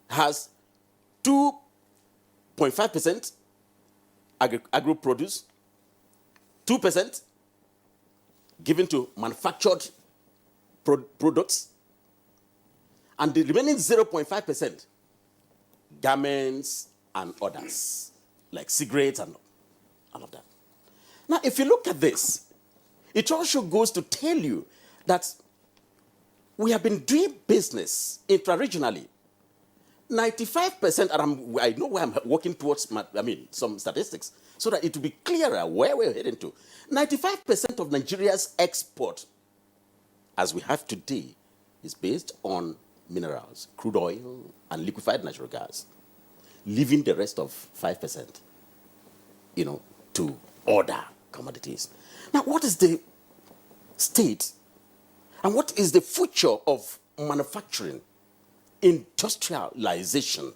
has 2.5% agro-produce, 2% given to manufactured products, and the remaining 0.5%, garments and others, like cigarettes and all of that. Now, if you look at this, it also goes to tell you that we have been doing business intra-regionally. 95%, and I know where I'm working towards, some statistics, so that it will be clearer where we're heading to. 95% of Nigeria's export, as we have today, is based on minerals, crude oil, and liquefied natural gas, leaving the rest of 5%, to other commodities. Now, what is the state and what is the future of manufacturing, industrialization,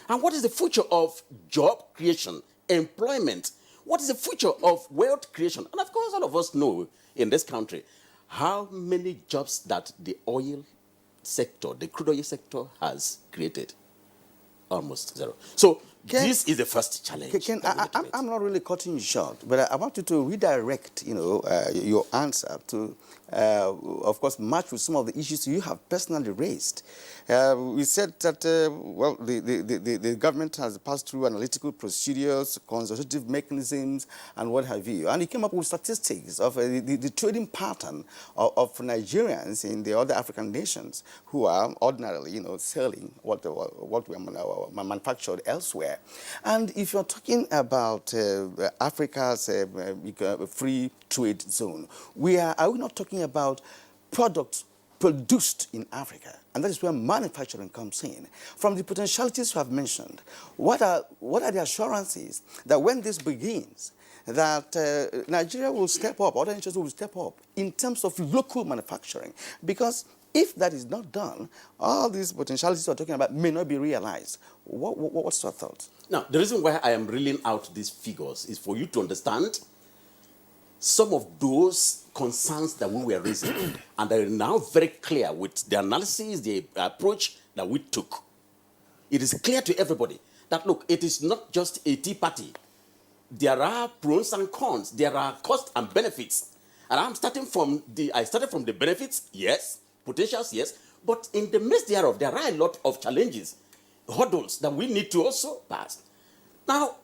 and what is the future of job creation, employment? What is the future of wealth creation? And of course, all of us know in this country how many jobs that the oil sector, the crude oil sector, has created? Almost zero. So this is the first challenge. Ken, I'm not really cutting you short, but I want you to redirect, your answer to, of course, match with some of the issues you have personally raised. We said that, well, the government has passed through analytical procedures, consultative mechanisms, and what have you. And he came up with statistics of the trading pattern of Nigerians in the other African nations who are ordinarily, selling what we manufactured elsewhere. And if you're talking about Africa's free trade zone, are we not talking about products produced in Africa? And that is where manufacturing comes in. From the potentialities you have mentioned, what are the assurances that when this begins, that Nigeria will step up, other nations will step up in terms of local manufacturing? Because if that is not done, all these potentialities we're talking about may not be realized. What's your thought? Now, the reason why I am reeling out these figures is for you to understand some of those concerns that we were raising, and they are now very clear with the analysis, the approach that we took. It is clear to everybody that, look, it is not just a tea party. There are pros and cons. There are costs and benefits. And I started from the benefits, yes, potentials, yes, but in the midst thereof, there are a lot of challenges, hurdles that we need to also pass. Now,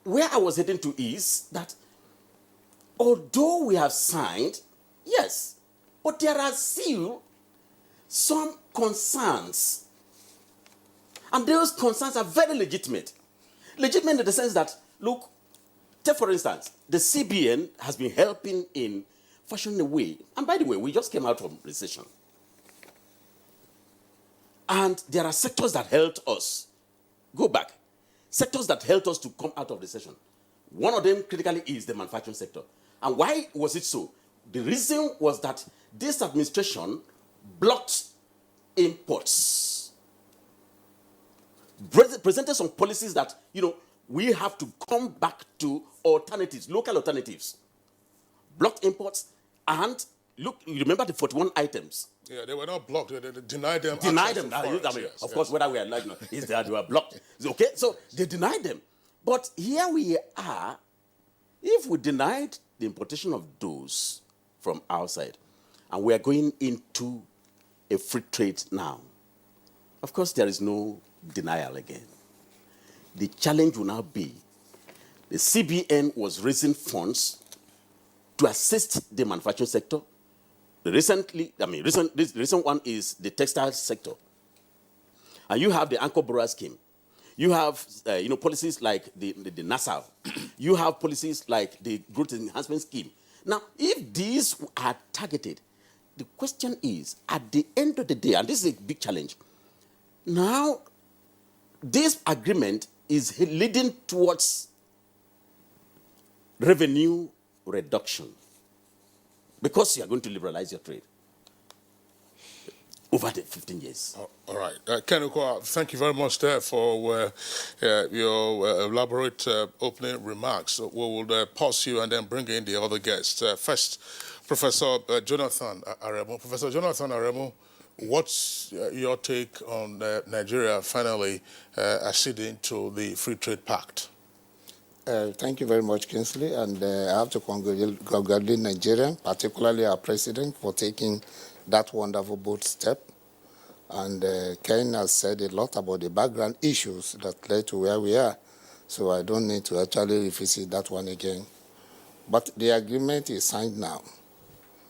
where I was heading to is that although we have signed, yes, but there are still some concerns. And those concerns are very legitimate. Legitimate in the sense that, look, take for instance, the CBN has been helping in fashioning a way. And by the way, we just came out from recession. And there are sectors that helped us. Go back. Sectors that helped us to come out of recession. One of them critically is the manufacturing sector. And why was it so? The reason was that this administration blocked imports. Presented some policies that, we have to come back to alternatives, local alternatives. Blocked imports, and look, you remember the 41 items. Yeah, they were not blocked. They denied them. Denied them. Of course, whether we are like, is that they were blocked. Okay, so they denied them. But here we are. If we denied the importation of those from outside, and we are going into a free trade now, of course, there is no denial again. The challenge will now be the CBN was raising funds to assist the manufacturing sector. This recent one is the textile sector. And you have the Anchor Borrower Scheme. You have, policies like the NASAL. You have policies like the Growth Enhancement Scheme. Now, if these are targeted, the question is, at the end of the day, and this is a big challenge, now, this agreement is leading towards revenue reduction because you are going to liberalize your trade over the 15 years. All right. Ken Okoa, thank you very much there for your elaborate opening remarks. So we will pause you and then bring in the other guests. First, Professor Jonathan Aremu. Professor Jonathan Aremu, what's your take on Nigeria finally acceding to the Free Trade Pact? Thank you very much, Kingsley. And I have to congratulate Nigeria, particularly our president, for taking that wonderful bold step. And Ken has said a lot about the background issues that led to where we are. So I don't need to actually revisit that one again. But the agreement is signed now.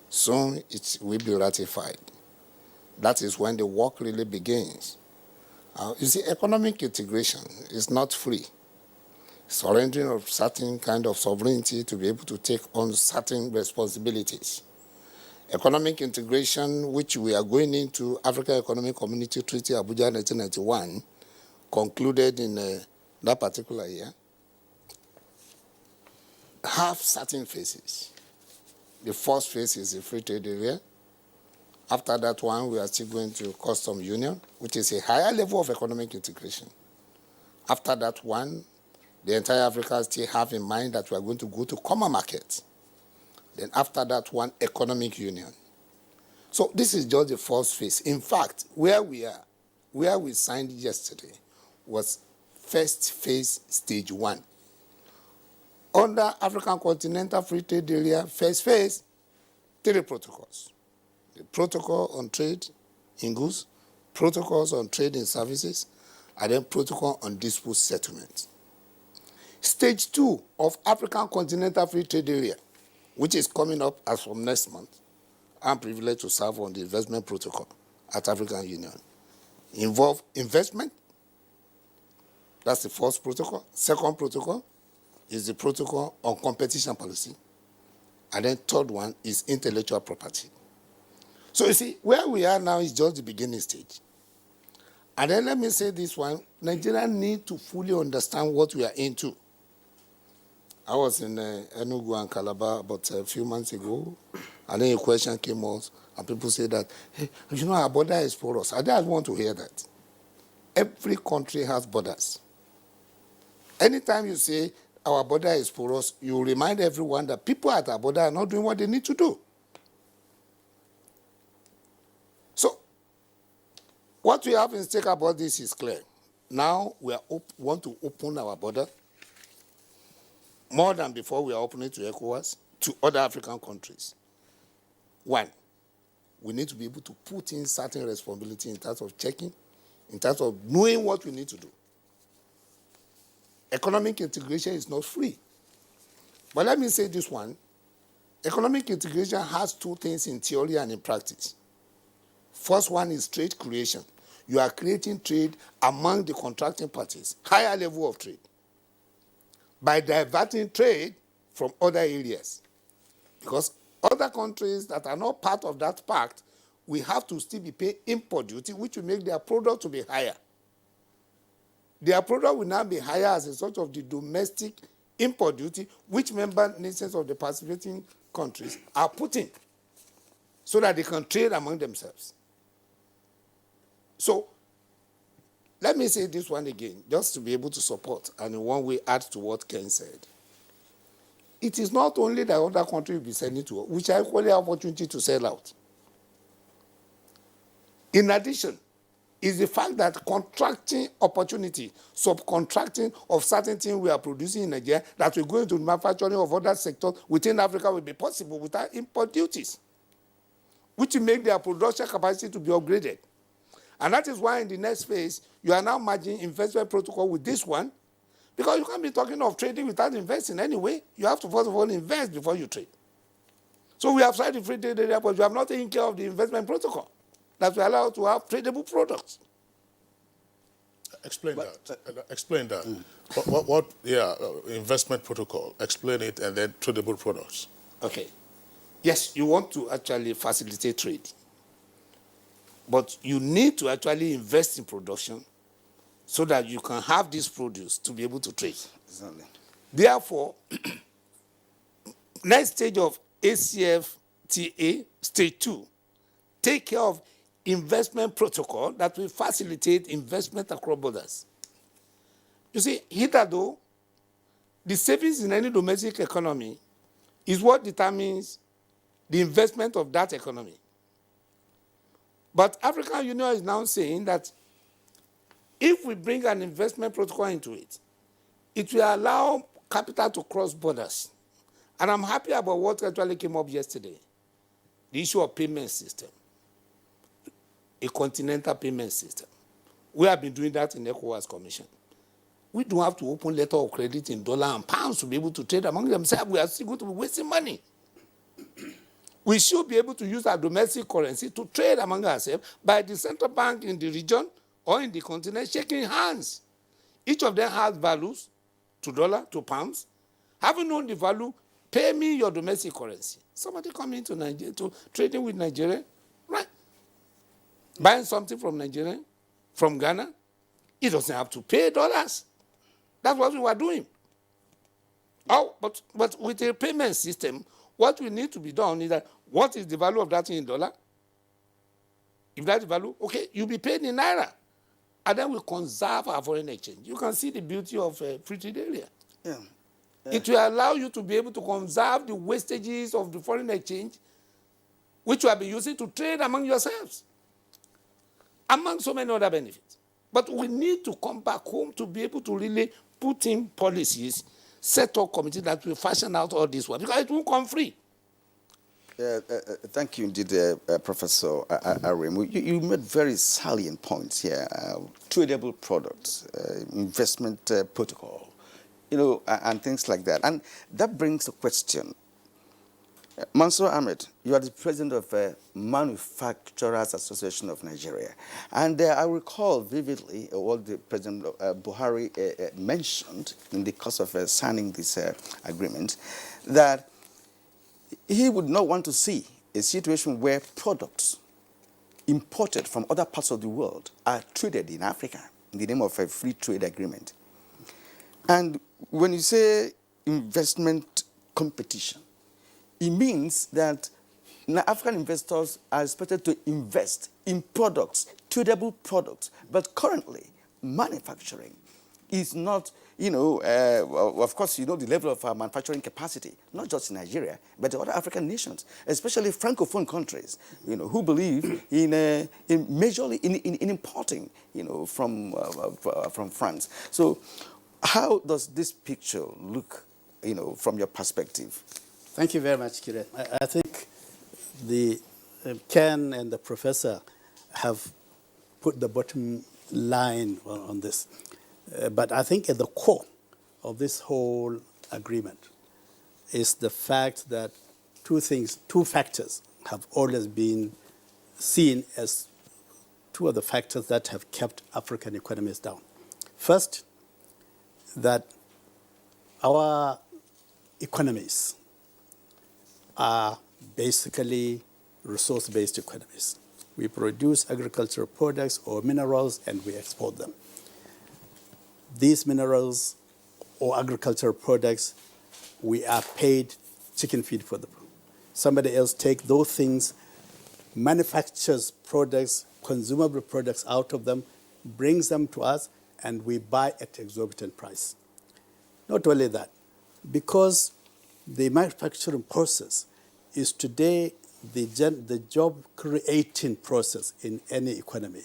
Soon it will be ratified. That is when the work really begins. You see, economic integration is not free. Surrendering of certain kind of sovereignty to be able to take on certain responsibilities. Economic integration, which we are going into, African Economic Community Treaty, Abuja, 1991, concluded in that particular year, have certain phases. The first phase is the free trade area. After that one, we are still going to custom union, which is a higher level of economic integration. After that one, the entire Africa still have in mind that we are going to go to common market. Then after that one, economic union. So this is just the first phase. In fact, where we are, where we signed yesterday, was first phase, stage 1. Under African Continental Free Trade Area, first phase, 3 protocols. The protocol on trade in goods, protocols on trade in services, and then protocol on dispute settlement. Stage 2 of African Continental Free Trade Area, which is coming up as from next month, I'm privileged to serve on the investment protocol at African Union. Involve investment, that's the first protocol. Second protocol is the protocol on competition policy. And then third one is intellectual property. So you see, where we are now is just the beginning stage. And then let me say this one, Nigeria need to fully understand what we are into. I was in Enugu and Calabar about a few months ago, and then a question came out, and people said that, hey, you know, our border is porous. I don't want to hear that. Every country has borders. Anytime you say our border is porous, you remind everyone that people at our border are not doing what they need to do. So, what we have in stake about this is clear. Now we want to open our border more than before. We are opening to ECOWAS, to other African countries. 1, we need to be able to put in certain responsibility in terms of checking, in terms of knowing what we need to do. Economic integration is not free. But let me say this one. Economic integration has 2 things in theory and in practice. First one is trade creation. You are creating trade among the contracting parties, higher level of trade, by diverting trade from other areas. Because other countries that are not part of that pact, we have to still be paying import duty, which will make their product to be higher. Their product will now be higher as a result of the domestic import duty, which member nations of the participating countries are putting, so that they can trade among themselves. So, let me say this one again, just to be able to support and in one way add to what Ken said. It is not only that other countries will be sending to us, which are equally have opportunity to sell out. In addition, is the fact that contracting opportunity, subcontracting of certain things we are producing in Nigeria that will go into the manufacturing of other sectors within Africa will be possible without import duties, which will make their production capacity to be upgraded. And that is why in the next phase, you are now merging investment protocol with this one, because you can't be talking of trading without investing anyway. You have to first of all invest before you trade. So we have signed the free trade area, but we have not taken care of the investment protocol that we allow to have tradable products. Explain that. Explain that. What investment protocol? Explain it, and then tradable products. Okay. Yes, you want to actually facilitate trade. But you need to actually invest in production so that you can have this produce to be able to trade. Exactly. Therefore, next stage of AfCFTA, stage 2, take care of investment protocol that will facilitate investment across borders. You see, hitherto, the savings in any domestic economy is what determines the investment of that economy. But African Union is now saying that if we bring an investment protocol into it, it will allow capital to cross borders. And I'm happy about what actually came up yesterday, the issue of payment system, a continental payment system. We have been doing that in the ECOWAS Commission. We don't have to open letter of credit in dollar and pounds to be able to trade among themselves. We are still going to be wasting money. We should be able to use our domestic currency to trade among ourselves by the central bank in the region or in the continent shaking hands. Each of them has values to dollar, to pounds. Having known the value, pay me your domestic currency. Somebody coming to Nigeria, to trading with Nigeria, right? Buying something from Nigeria, from Ghana, he doesn't have to pay dollars. That's what we were doing. Oh, but with a payment system, what we need to be done is that what is the value of that thing in dollar? If that's the value, okay, you'll be paid in naira. And then we conserve our foreign exchange. You can see the beauty of free trade area. Yeah. It will allow you to be able to conserve the wastages of the foreign exchange which you have been using to trade among yourselves, among so many other benefits. But we need to come back home to be able to really put in policies, set up committees that will fashion out all this work, because it won't come free. Thank you indeed, Professor Arim. You made very salient points here. Tradable products, investment protocol, and things like that. And that brings a question. Mansour Ahmed, you are the president of Manufacturers Association of Nigeria. And I recall vividly what the President Buhari mentioned in the course of signing this agreement, that he would not want to see a situation where products imported from other parts of the world are traded in Africa in the name of a free trade agreement. And when you say investment competition, it means that African investors are expected to invest in products, tradable products. But currently, manufacturing is not, of course, the level of our manufacturing capacity, not just in Nigeria, but other African nations, especially Francophone countries, who believe in majorly in importing, from France. So how does this picture look, from your perspective? Thank you very much, Kiret. I think the Ken and the professor have put the bottom line on this. But I think at the core of this whole agreement is the fact that two factors have always been seen as two of the factors that have kept African economies down. First, that our economies are basically resource-based economies. We produce agricultural products or minerals and we export them. These minerals or agricultural products, we are paid chicken feed for them. Somebody else takes those things, manufactures products, consumable products out of them, brings them to us, and we buy at exorbitant price. Not only that, because the manufacturing process is today the job-creating process in any economy.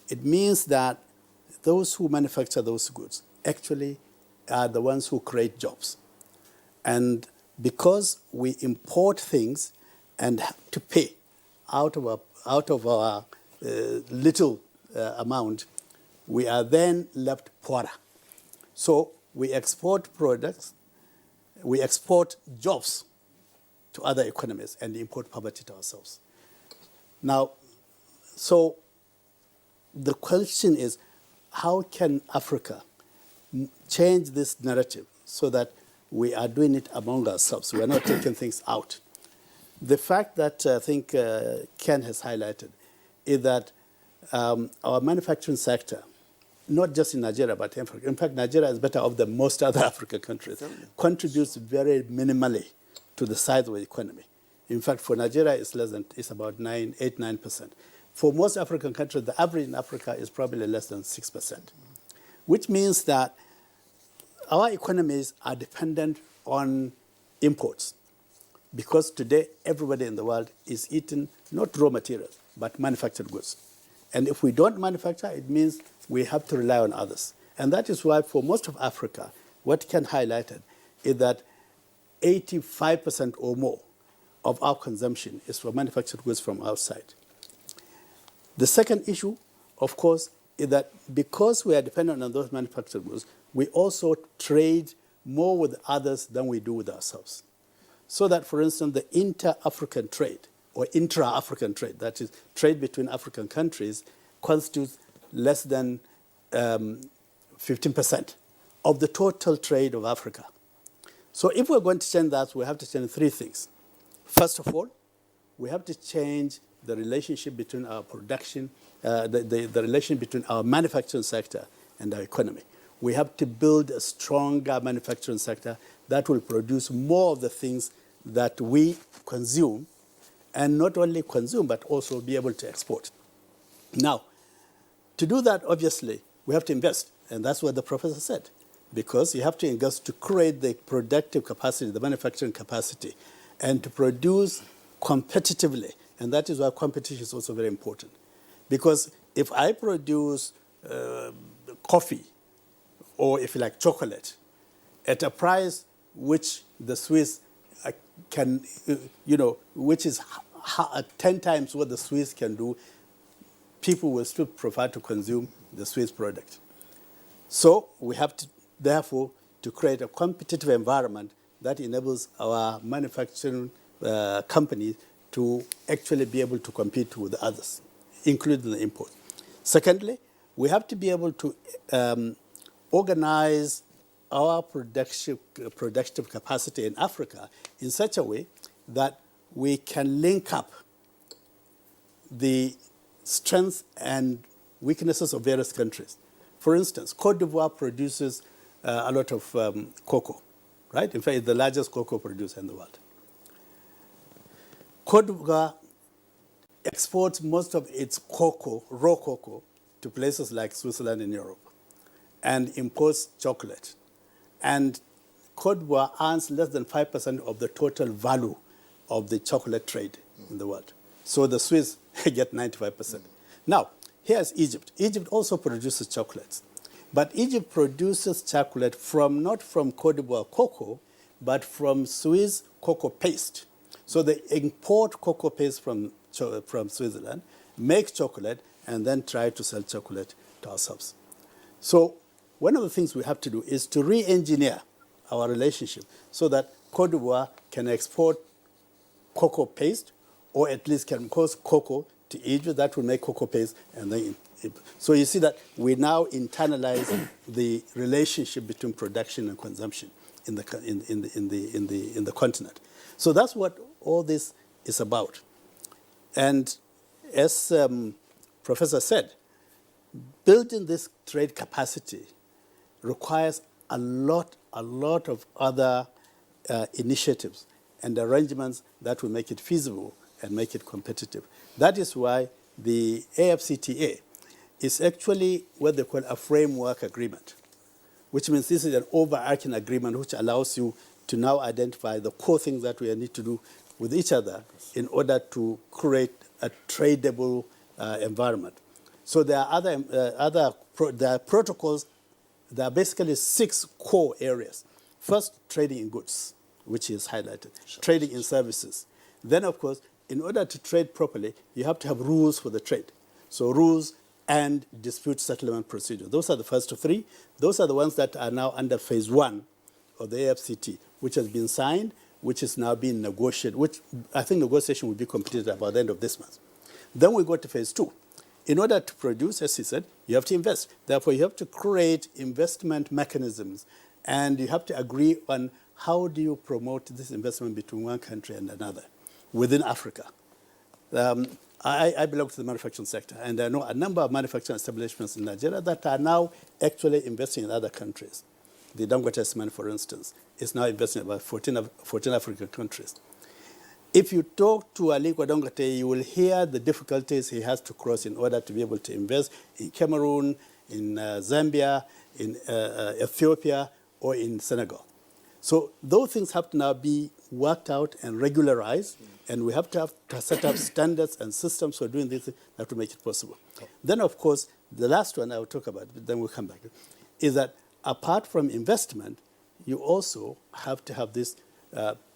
It means that those who manufacture those goods actually are the ones who create jobs. And because we import things and have to pay out of our little amount, we are then left poorer. So we export products, we export jobs to other economies and import poverty to ourselves. Now, so the question is, how can Africa change this narrative so that we are doing it among ourselves? We are not taking things out. The fact that I think Ken has highlighted is that our manufacturing sector, not just in Nigeria, but in fact, Nigeria is better off than most other African countries, contributes very minimally to the size of the economy. In fact, for Nigeria, it's about 8-9%. For most African countries, the average in Africa is probably less than 6%, which means that our economies are dependent on imports, because today everybody in the world is eating not raw materials, but manufactured goods. And if we don't manufacture, it means we have to rely on others. And that is why for most of Africa, what Ken highlighted is that 85% or more of our consumption is for manufactured goods from outside. The second issue, of course, is that because we are dependent on those manufactured goods, we also trade more with others than we do with ourselves. So that, for instance, the inter-African trade or intra-African trade, that is trade between African countries, constitutes less than 15% of the total trade of Africa. So if we're going to change that, we have to change three things. First of all, we have to change the relationship between our production, the relation between our manufacturing sector and our economy. We have to build a stronger manufacturing sector that will produce more of the things that we consume, and not only consume, but also be able to export. Now, to do that, obviously, we have to invest, and that's what the professor said, because you have to invest to create the productive capacity, the manufacturing capacity, and to produce competitively. And that is why competition is also very important. Because if I produce coffee, or if you like chocolate, at a price which the Swiss can, which is 10 times what the Swiss can do, people will still prefer to consume the Swiss product. So we have to, therefore, to create a competitive environment that enables our manufacturing companies to actually be able to compete with others, including the import. Secondly, we have to be able to organize our productive capacity in Africa in such a way that we can link up the strengths and weaknesses of various countries. For instance, Cote d'Ivoire produces a lot of cocoa, right? In fact, it's the largest cocoa producer in the world. Cote d'Ivoire exports most of its cocoa, raw cocoa, to places like Switzerland and Europe, and imports chocolate. And Cote d'Ivoire earns less than 5% of the total value of the chocolate trade in the world. So the Swiss get 95%. Now, here's Egypt. Egypt also produces chocolates. But Egypt produces chocolate not from Cote d'Ivoire cocoa, but from Swiss cocoa paste. So they import cocoa paste from Switzerland, make chocolate, and then try to sell chocolate to ourselves. So one of the things we have to do is to re-engineer our relationship so that Cote d'Ivoire can export cocoa paste, or at least can cause cocoa to Egypt. That will make cocoa paste, and then so you see that we now internalize the relationship between production and consumption in the continent. So that's what all this is about. And as Professor said, building this trade capacity requires a lot of other initiatives and arrangements that will make it feasible and make it competitive. That is why the AfCFTA is actually what they call a framework agreement, which means this is an overarching agreement which allows you to now identify the core things that we need to do with each other in order to create a tradable environment. So there are there are protocols. There are basically 6 core areas. First, trading in goods, which is highlighted. Trading in services. Then, of course, in order to trade properly, you have to have rules for the trade. So rules and dispute settlement procedure. Those are the first 3. Those are the ones that are now under phase 1 of the AfCFTA, which has been signed, which is now being negotiated, which I think negotiation will be completed about the end of this month. Then we go to phase 2. In order to produce, as he said, you have to invest. Therefore, you have to create investment mechanisms, and you have to agree on how do you promote this investment between one country and another within Africa. I belong to the manufacturing sector, and I know a number of manufacturing establishments in Nigeria that are now actually investing in other countries. The Dangote Cement, for instance, is now investing in about 14 African countries. If you talk to Aliko Dangote, you will hear the difficulties he has to cross in order to be able to invest in Cameroon, in Zambia, in Ethiopia, or in Senegal. So those things have to now be worked out and regularized, and we have to set up standards and systems for doing this that will make it possible. Then, of course, the last one I will talk about, but then we'll come back, is that apart from investment, you also have to have these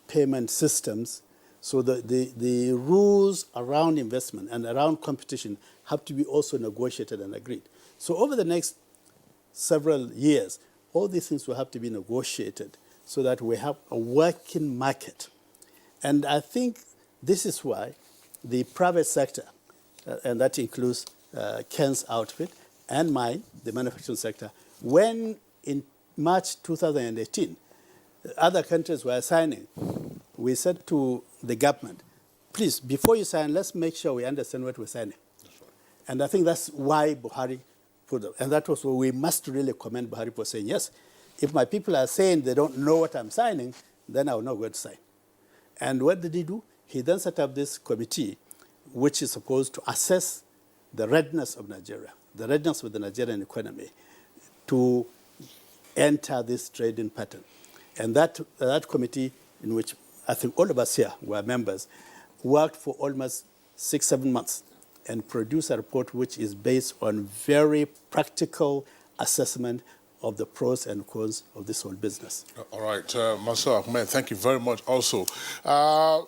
payment systems. So the rules around investment and around competition have to be also negotiated and agreed. So over the next several years, all these things will have to be negotiated so that we have a working market. And I think this is why the private sector, and that includes Ken's outfit and mine, the manufacturing sector, when in March 2018, other countries were signing, we said to the government, please, before you sign, let's make sure we understand what we're signing. And I think that's why Buhari put it. And that was why we must really commend Buhari for saying, yes, if my people are saying they don't know what I'm signing, then I will not go to sign. And what did he do? He then set up this committee, which is supposed to assess the readiness of Nigeria, the readiness of the Nigerian economy to enter this trading pattern. And that committee, in which I think all of us here were members, worked for almost 6-7 months and produced a report which is based on very practical assessment of the pros and cons of this whole business. All right, Master Ahmed, thank you very much also.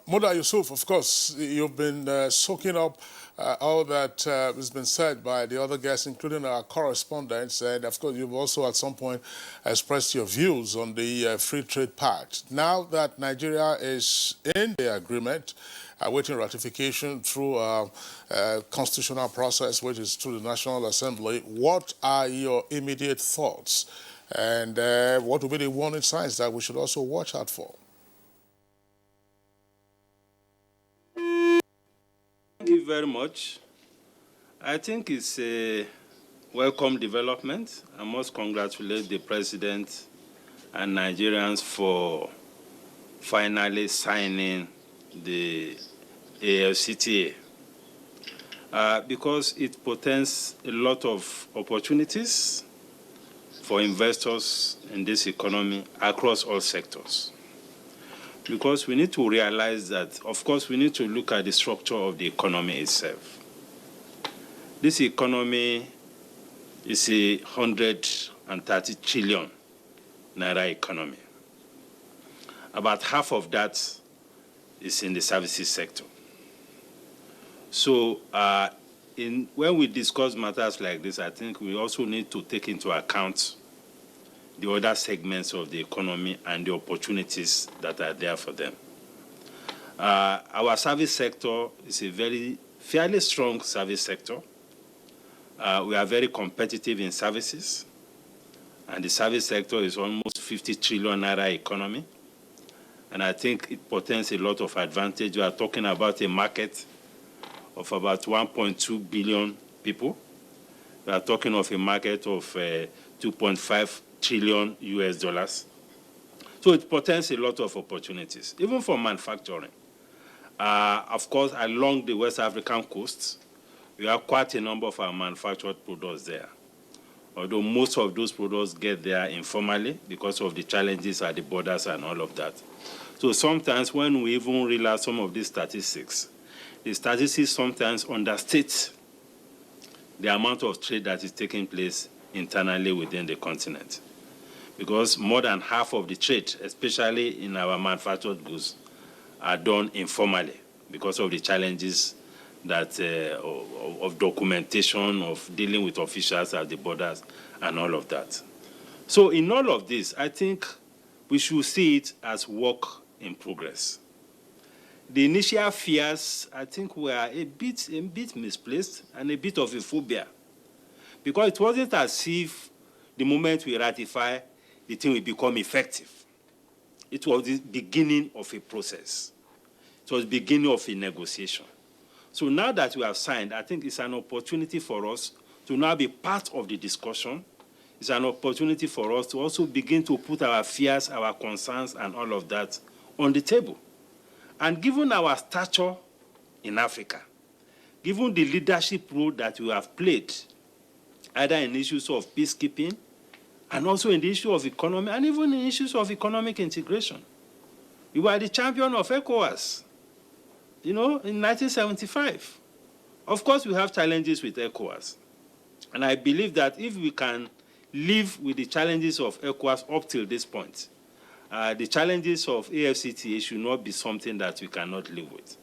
Muda Yusuf, of course, you've been soaking up all that has been said by the other guests, including our correspondents, and of course you've also at some point expressed your views on the Free Trade Pact. Now that Nigeria is in the agreement, awaiting ratification through a constitutional process, which is through the National Assembly, what are your immediate thoughts? And what will be the warning signs that we should also watch out for? Thank you very much. I think it's a welcome development. I must congratulate the President and Nigerians for finally signing the AfCFTA because it portends a lot of opportunities for investors in this economy across all sectors. Because we need to realize that, of course, we need to look at the structure of the economy itself. This economy is a 130 trillion naira economy. About half of that is in the services sector. So when we discuss matters like this, I think we also need to take into account the other segments of the economy and the opportunities that are there for them. Our service sector is a fairly strong service sector. We are very competitive in services, and the service sector is almost 50 trillion naira economy. And I think it portends a lot of advantage. We are talking about a market of about 1.2 billion people. We are talking of a market of 2.5 trillion US dollars. So it portends a lot of opportunities, even for manufacturing. Of course, along the West African coast, we have quite a number of our manufactured products there. Although most of those products get there informally because of the challenges at the borders and all of that. So sometimes when we even realize some of these statistics, the statistics sometimes understate the amount of trade that is taking place internally within the continent. Because more than half of the trade, especially in our manufactured goods, are done informally because of the challenges that of documentation, of dealing with officials at the borders, and all of that. So in all of this, I think we should see it as work in progress. The initial fears, I think, were a bit misplaced and a bit of a phobia, because it wasn't as if the moment we ratify, the thing will become effective. It was the beginning of a process. It was the beginning of a negotiation. So now that we have signed, I think it's an opportunity for us to now be part of the discussion. It's an opportunity for us to also begin to put our fears, our concerns, and all of that on the table. And given our stature in Africa, given the leadership role that we have played, either in issues of peacekeeping, and also in the issue of economy, and even in issues of economic integration. We were the champion of ECOWAS, in 1975. Of course, we have challenges with ECOWAS. And I believe that if we can live with the challenges of ECOWAS up till this point, the challenges of AfCFTA should not be something that we cannot live with.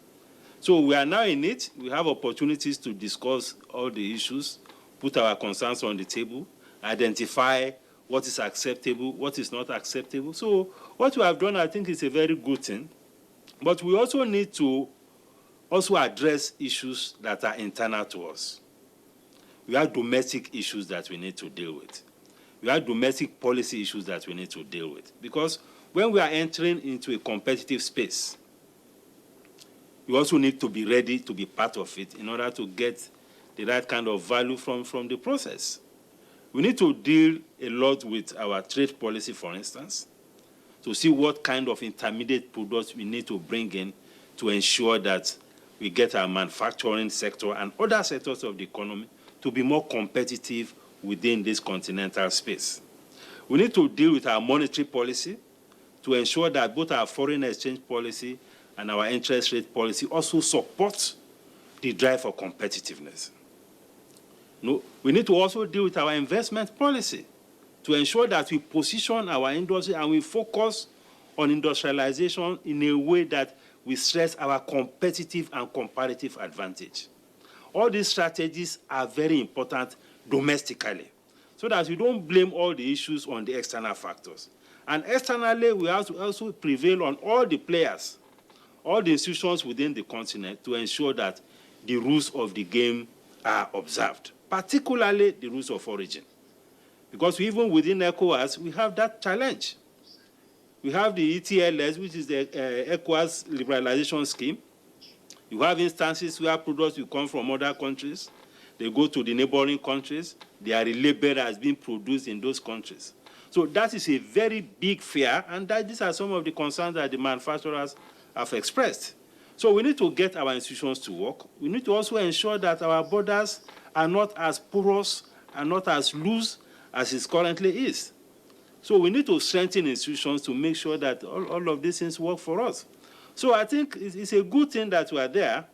So we are now in it. We have opportunities to discuss all the issues, put our concerns on the table, identify what is acceptable, what is not acceptable. So what we have done, I think, is a very good thing. But we also need to also address issues that are internal to us. We have domestic issues that we need to deal with. We have domestic policy issues that we need to deal with. Because when we are entering into a competitive space, we also need to be ready to be part of it in order to get the right kind of value from the process. We need to deal a lot with our trade policy, for instance, to see what kind of intermediate products we need to bring in to ensure that we get our manufacturing sector and other sectors of the economy to be more competitive within this continental space. We need to deal with our monetary policy to ensure that both our foreign exchange policy and our interest rate policy also support the drive for competitiveness. No, we need to also deal with our investment policy to ensure that we position our industry and we focus on industrialization in a way that we stress our competitive and comparative advantage. All these strategies are very important domestically, so that we don't blame all the issues on the external factors. And externally, we have to also prevail on all the players, all the institutions within the continent to ensure that the rules of the game are observed, particularly the rules of origin. Because even within ECOWAS, we have that challenge. We have the ETLS, which is the ECOWAS liberalization scheme. You have instances where products will come from other countries. They go to the neighboring countries. They are labeled as being produced in those countries. So that is a very big fear, and these are some of the concerns that the manufacturers have expressed. So we need to get our institutions to work. We need to also ensure that our borders are not as porous and not as loose as it currently is. So we need to strengthen institutions to make sure that all of these things work for us. So I think it's a good thing that we are there.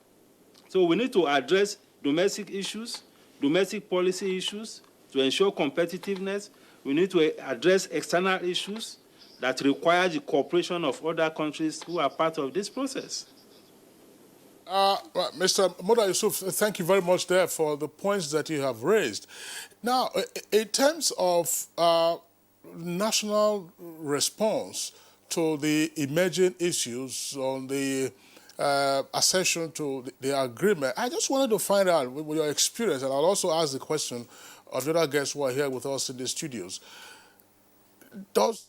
So we need to address domestic issues, domestic policy issues to ensure competitiveness. We need to address external issues that require the cooperation of other countries who are part of this process. Mr. Moda Yusuf, thank you very much there for the points that you have raised. Now, in terms of national response to the emerging issues on the accession to the agreement, I just wanted to find out with your experience, and I'll also ask the question of the other guests who are here with us in the studios. Does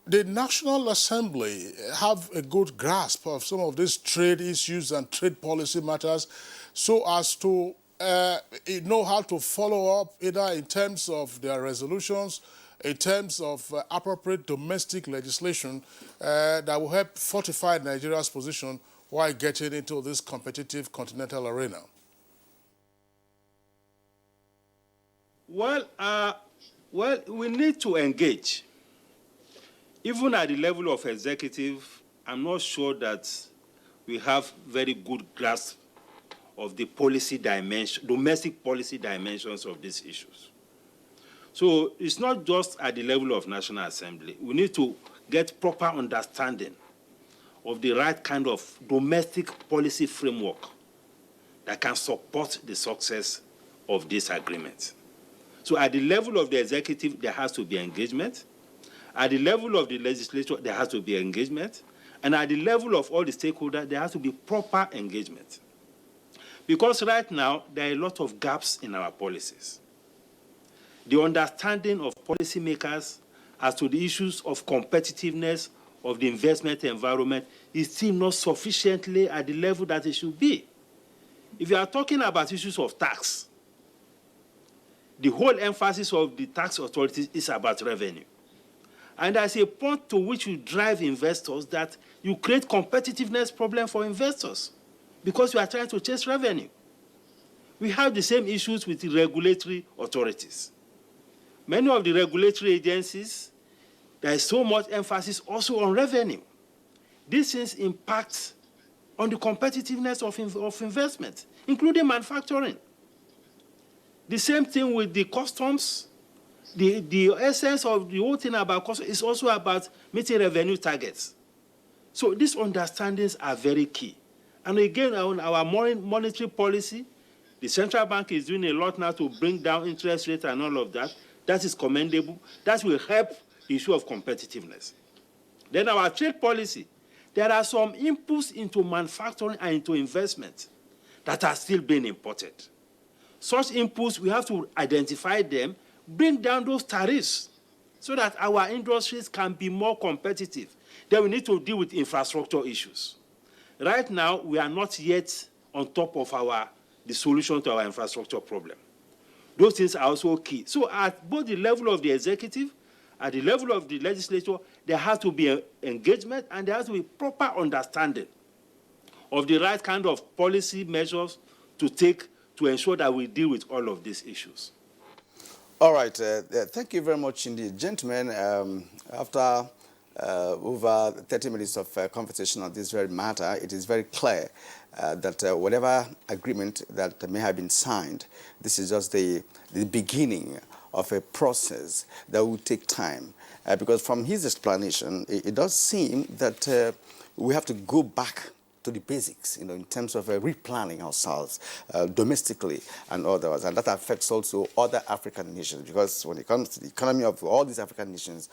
the National Assembly have a good grasp of some of these trade issues and trade policy matters so as to know how to follow up either in terms of their resolutions, in terms of appropriate domestic legislation that will help fortify Nigeria's position while getting into this competitive continental arena? Well, we need to engage. Even at the level of executive, I'm not sure that we have very good grasp of the policy dimension, domestic policy dimensions of these issues. So it's not just at the level of National Assembly. We need to get proper understanding of the right kind of domestic policy framework that can support the success of this agreement. So at the level of the executive, there has to be engagement. At the level of the legislature, there has to be engagement. And at the level of all the stakeholders, there has to be proper engagement. Because right now, there are a lot of gaps in our policies. The understanding of policymakers as to the issues of competitiveness of the investment environment is still not sufficiently at the level that it should be. If you are talking about issues of tax, the whole emphasis of the tax authorities is about revenue. And there's a point to which you drive investors that you create competitiveness problem for investors because you are trying to chase revenue. We have the same issues with the regulatory authorities. Many of the regulatory agencies, there is so much emphasis also on revenue. These things impact on the competitiveness of investment, including manufacturing. The same thing with the customs. The essence of the whole thing about customs is also about meeting revenue targets. So these understandings are very key. And again, on our monetary policy, the central bank is doing a lot now to bring down interest rates and all of that. That is commendable. That will help the issue of competitiveness. Then our trade policy, there are some inputs into manufacturing and into investment that are still being imported. Such inputs, we have to identify them, bring down those tariffs so that our industries can be more competitive. Then we need to deal with infrastructure issues. Right now, we are not yet on top of the solution to our infrastructure problem. Those things are also key. So at both the level of the executive, at the level of the legislature, there has to be engagement and there has to be proper understanding of the right kind of policy measures to take to ensure that we deal with all of these issues. All right. Thank you very much indeed. Gentlemen, after over 30 minutes of conversation on this very matter, it is very clear that whatever agreement that may have been signed, this is just the beginning of a process that will take time. Because from his explanation, it does seem that we have to go back to the basics, in terms of replanning ourselves domestically and others. And that affects also other African nations, because when it comes to the economy of all these African nations,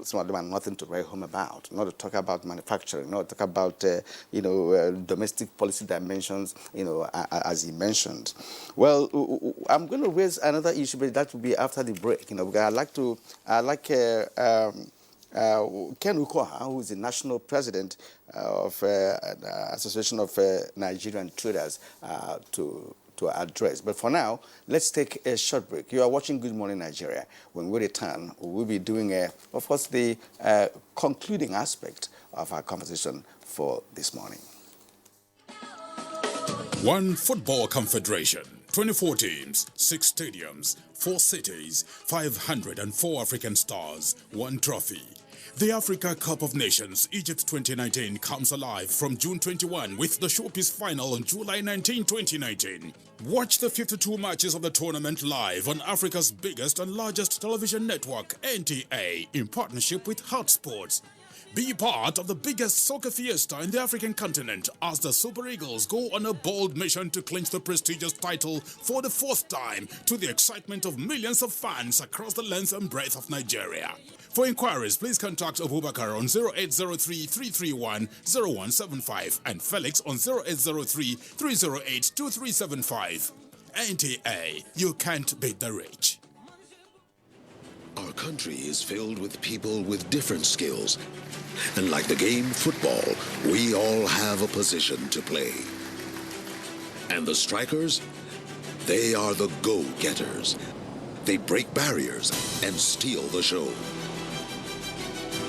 some of them are nothing to write home about. Not to talk about manufacturing, not to talk about, domestic policy dimensions, as he mentioned. Well, I'm going to raise another issue, but that will be after the break. Because I like Ken Ukoha, who is the national president of the Association of Nigerian Traders, to address. But for now, let's take a short break. You are watching Good Morning Nigeria. When we return, we'll be doing, of course, the concluding aspect of our conversation for this morning. One Football Confederation, 24 teams, 6 stadiums, 4 cities, 504 African stars, 1 trophy. The Africa Cup of Nations Egypt 2019 comes alive from June 21 with the showpiece final on July 19, 2019. Watch the 52 matches of the tournament live on Africa's biggest and largest television network, NTA, in partnership with Hotsports. Be part of the biggest soccer fiesta in the African continent as the Super Eagles go on a bold mission to clinch the prestigious title for the 4th time, to the excitement of millions of fans across the length and breadth of Nigeria. For inquiries, please contact Abubakar on 0803-331-0175 and Felix on 0803-308-2375. NTA, you can't beat the rich. Our country is filled with people with different skills. And like the game football, we all have a position to play. And the strikers? They are the go-getters. They break barriers and steal the show.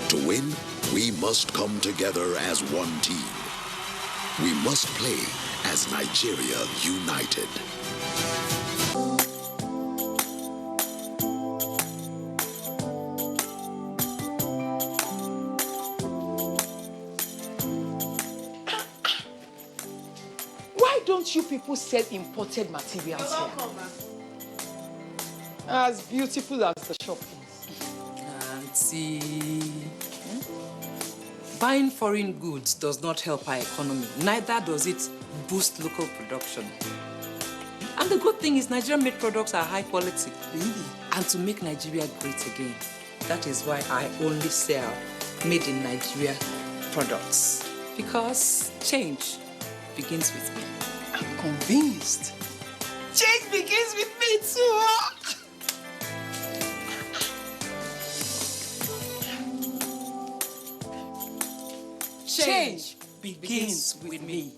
To win, we must come together as one team. We must play as Nigeria United. Why don't you people sell imported materials here? As beautiful as the shop is. Auntie, buying foreign goods does not help our economy. Neither does it boost local production. And the good thing is Nigerian-made products are high quality. Really? And to make Nigeria great again, that is why I only sell made in Nigeria products. Because change begins with me. I'm convinced. Change begins with me too. Change begins with me.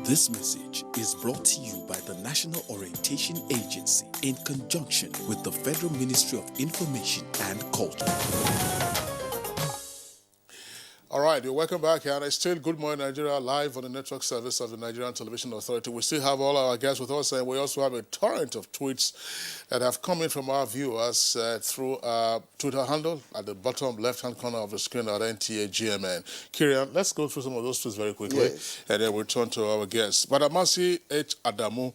This message is brought to you by the National Orientation Agency in conjunction with the Federal Ministry of Information and Culture. All right, you're welcome back, and it's still Good Morning Nigeria live on the network service of the Nigerian Television Authority. We still have all our guests with us, and we also have a torrent of tweets that have come in from our viewers through our Twitter handle at the bottom left-hand corner of the screen at NTA GMN. Kirian, let's go through some of those tweets very quickly, and then we'll turn to our guests. Badamasi H. Adamu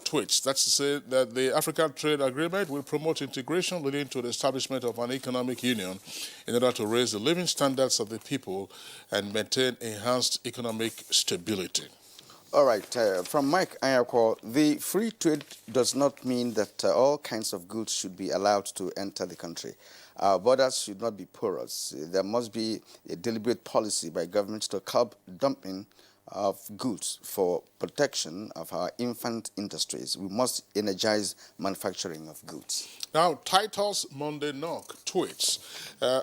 tweets. That's to say that the African Trade Agreement will promote integration leading to the establishment of an economic union in order to raise the living standards of the people and maintain enhanced economic stability. All right, from Mike Ayako, the free trade does not mean that all kinds of goods should be allowed to enter the country. Our borders should not be porous. There must be a deliberate policy by governments to curb dumping of goods for protection of our infant industries. We must energize manufacturing of goods. Now, Titus Monday Knock tweets,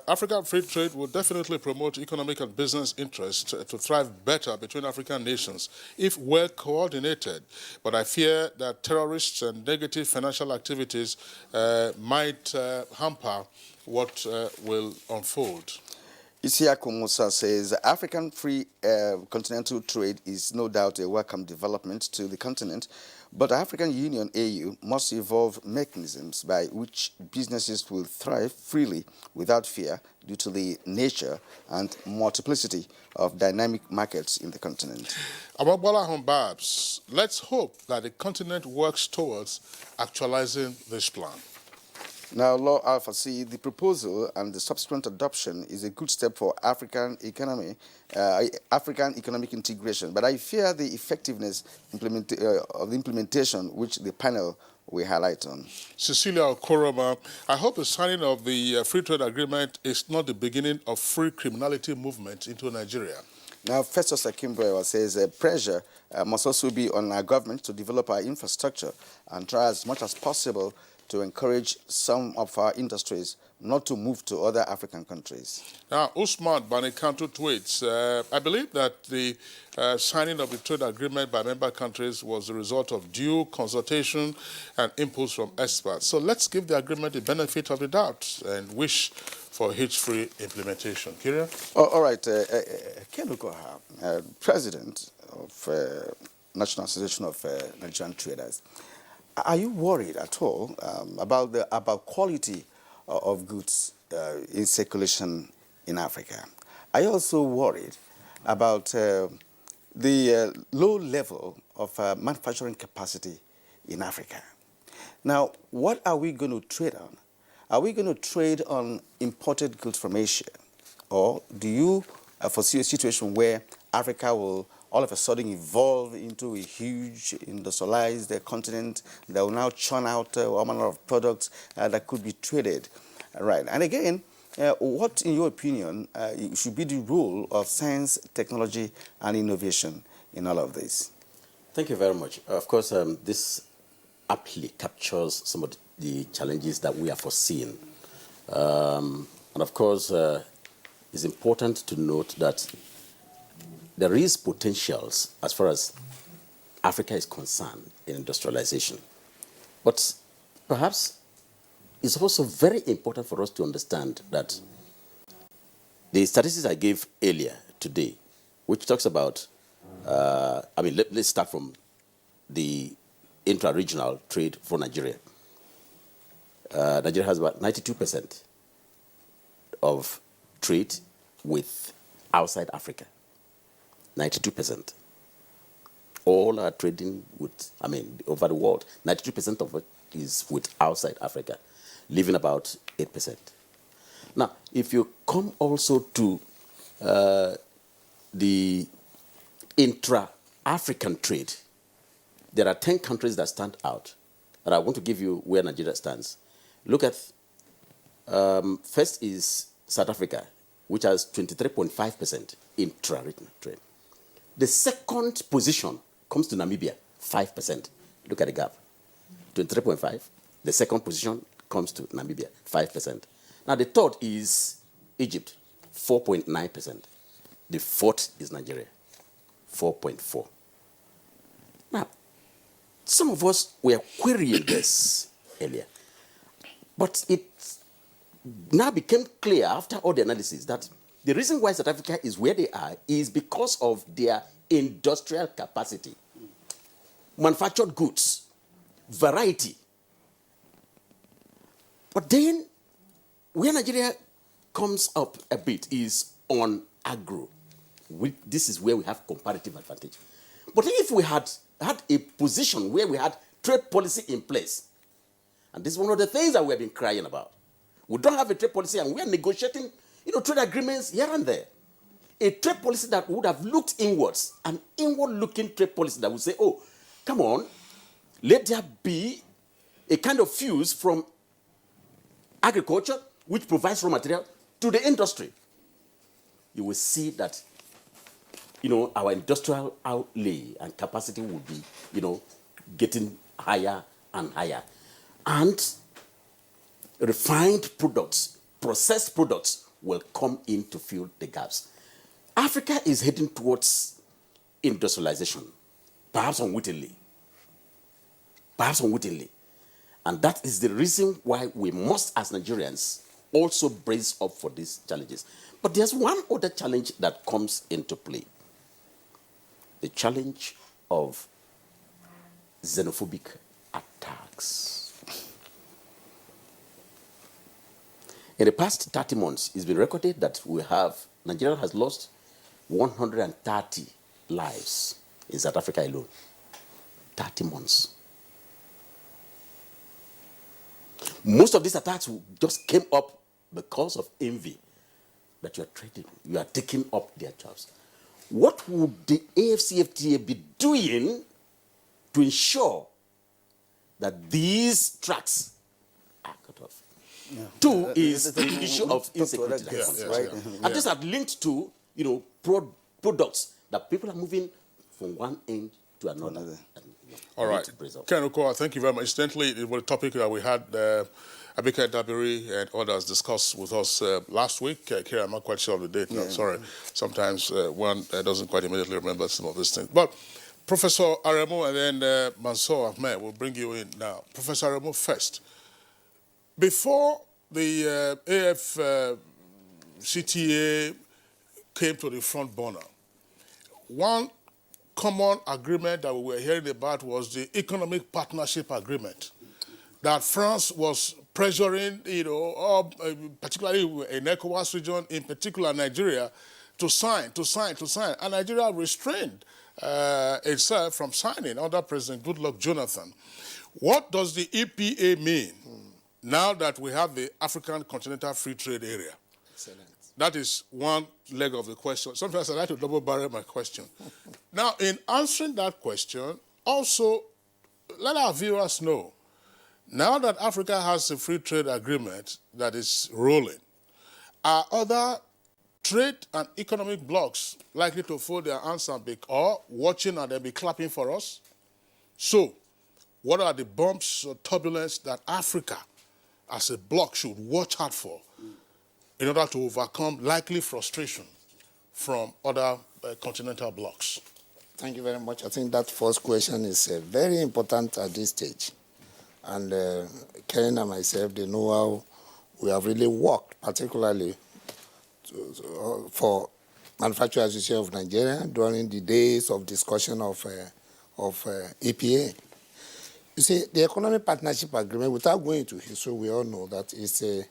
African free trade will definitely promote economic and business interests to thrive better between African nations if well coordinated. But I fear that terrorists and negative financial activities might hamper what will unfold. Isiaku Musa says African free continental trade is no doubt a welcome development to the continent, but the African Union AU must evolve mechanisms by which businesses will thrive freely without fear due to the nature and multiplicity of dynamic markets in the continent. Ababola Babs, let's hope that the continent works towards actualizing this plan. Now, Law Alpha C, the proposal and the subsequent adoption is a good step for African economic integration, but I fear the effectiveness of the implementation, which the panel will highlight on. Cecilia Okoroma, I hope the signing of the free trade agreement is not the beginning of free criminality movement into Nigeria. Now, Festus Akimboewa says pressure must also be on our government to develop our infrastructure and try as much as possible to encourage some of our industries not to move to other African countries. Now, Usman Banikanto tweets, I believe that the signing of the trade agreement by member countries was the result of due consultation and inputs from experts. So let's give the agreement the benefit of the doubt and wish for hitch-free implementation. Kyria? All right, Ken Ugoha, President of National Association of Nigerian Traders, are you worried at all about quality of goods in circulation in Africa? Are you also worried about the low level of manufacturing capacity in Africa? Now, what are we going to trade on? Are we going to trade on imported goods from Asia? Or do you foresee a situation where Africa will all of a sudden evolve into a huge industrialized continent that will now churn out all manner of products that could be traded? Right. And again, what, in your opinion, should be the role of science, technology, and innovation in all of this? Thank you very much. Of course, this aptly captures some of the challenges that we are foreseeing. And of course, it's important to note that there is potentials as far as Africa is concerned in industrialization. But perhaps it's also very important for us to understand that the statistics I gave earlier today, which talks about, let's start from the intra-regional trade for Nigeria. Nigeria has about 92% of trade with outside Africa. 92%. All are trading with, over the world, 92% of it is with outside Africa, leaving about 8%. Now, if you come also to the intra-African trade, there are 10 countries that stand out, and I want to give you where Nigeria stands. Look at, first is South Africa, which has 23.5% intra-regional trade. The second position comes to Namibia, 5%. Look at the gap, 23.5. The second position comes to Namibia, 5%. Now the third is Egypt, 4.9%. The fourth is Nigeria, 4.4. Now, some of us were querying this earlier, but it now became clear after all the analysis that the reason why South Africa is where they are is because of their industrial capacity, manufactured goods, variety. But then, where Nigeria comes up a bit is on agro. This is where we have comparative advantage. But if we had a position where we had trade policy in place, and this is one of the things that we have been crying about, we don't have a trade policy and we are negotiating trade agreements here and there. A trade policy that would have looked inwards, an inward-looking trade policy that would say, oh, come on, let there be a kind of fuse from agriculture, which provides raw material, to the industry. You will see that, our industrial outlay and capacity will be, getting higher and higher. And refined products, processed products will come in to fill the gaps. Africa is heading towards industrialization, perhaps unwittingly. Perhaps unwittingly. And that is the reason why we must, as Nigerians, also brace up for these challenges. But there's one other challenge that comes into play. The challenge of xenophobic attacks. In the past 30 months, it's been recorded that Nigeria has lost 130 lives in South Africa alone. 30 months. Most of these attacks just came up because of envy that you are trading. You are taking up their jobs. What would the AfCFTA be doing to ensure that these tracks are cut off? Yeah. Two is the issue of insecurity. Right? And these are linked to products that people are moving from one end to another. All right. Ken Okoa, thank you very much. Incidentally, it was a topic that we had Abika Dabiri and others discussed with us last week. Kira, I'm not quite sure of the date now, sorry. Sometimes one doesn't quite immediately remember some of these things. But Professor Aremu and then Mansour Ahmed will bring you in now. Professor Aremu first. Before the AfCFTA came to the front burner, one common agreement that we were hearing about was the Economic Partnership Agreement that France was pressuring, particularly in ECOWAS region, in particular Nigeria, to sign. And Nigeria restrained itself from signing under President Goodluck Jonathan. What does the EPA mean now that we have the African Continental Free Trade Area? Excellent. That is one leg of the question. Sometimes I like to double barrel my question. Now, in answering that question, also let our viewers know, now that Africa has a free trade agreement that is rolling, are other trade and economic blocs likely to fold their hands and be watching and then be clapping for us? So, what are the bumps or turbulence that Africa as a bloc should watch out for in order to overcome likely frustration from other continental blocs? Thank you very much. I think that first question is very important at this stage. And Ken and myself, they know how we have really worked, particularly for Manufacturers Association of Nigeria during the days of discussion of EPA. You see, the Economic Partnership Agreement, without going into history, we all know that it's a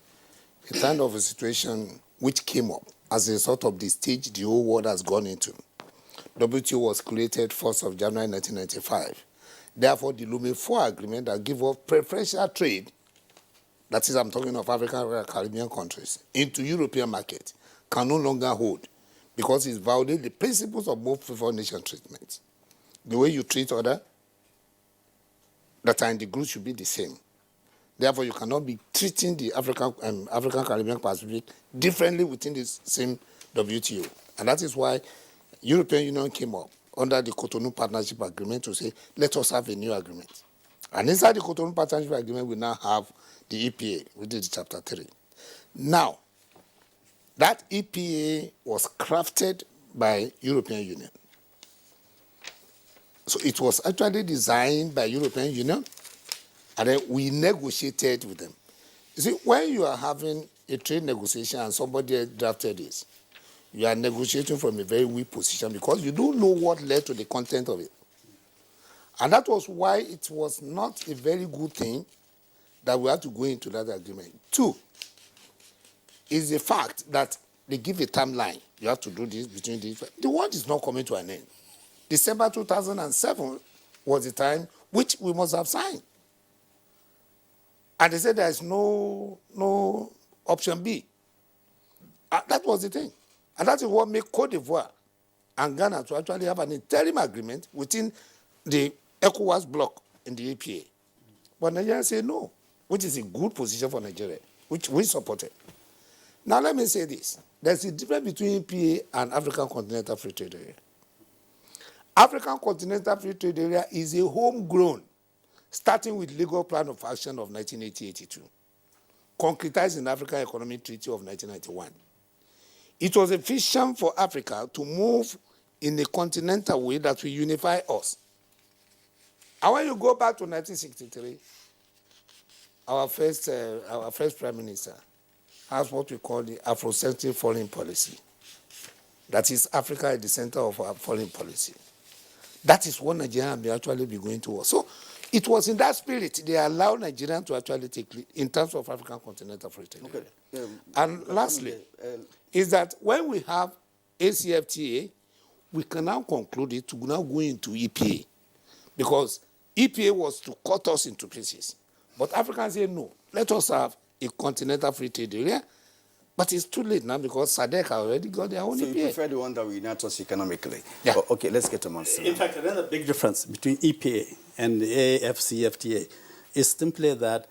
kind of a situation which came up as a sort of the stage the whole world has gone into. WTO was created 1st of January 1995. Therefore, the Lomé IV agreement that gives us preferential trade, that is, I'm talking of African and Caribbean countries, into European market, can no longer hold because it's violating the principles of most favored nation treatment. The way you treat others that are in the group should be the same. Therefore, you cannot be treating the African Caribbean Pacific differently within the same WTO. And that is why European Union came up under the Cotonou Partnership Agreement to say, let us have a new agreement. And inside the Cotonou Partnership Agreement, we now have the EPA, which is Chapter 3. Now, that EPA was crafted by European Union. So it was actually designed by European Union, and then we negotiated with them. You see, when you are having a trade negotiation and somebody drafted this, you are negotiating from a very weak position because you don't know what led to the content of it. And that was why it was not a very good thing that we had to go into that agreement. Two, is the fact that they give a timeline. You have to do this between these. The world is not coming to an end. December 2007 was the time which we must have signed. And they said there is no option B. That was the thing. And that is what made Côte d'Ivoire and Ghana to actually have an interim agreement within the ECOWAS bloc in the EPA. But Nigeria said no, which is a good position for Nigeria, which we supported. Now let me say this. There's a difference between EPA and African Continental Free Trade Area. African Continental Free Trade Area is a homegrown, starting with Legal Plan of Action of 1980-82, concretized in African Economic Treaty of 1991. It was a vision for Africa to move in a continental way that will unify us. And when you go back to 1963, our first Prime Minister, has what we call the Afrocentric foreign policy. That is Africa at the center of our foreign policy. That is what Nigeria may actually be going towards. So it was in that spirit they allowed Nigerians to actually take lead in terms of African continental free trade. Okay. And lastly, is that when we have AfCFTA, we can now conclude it to now go into EPA. Because EPA was to cut us into pieces. But Africans say, no, let us have a continental free trade area. But it's too late now because SADC already got their own EPA. So you prefer the one that will unite us economically? Yeah. Okay, let's get to Monson. In fact, another big difference between EPA and the AfCFTA is simply that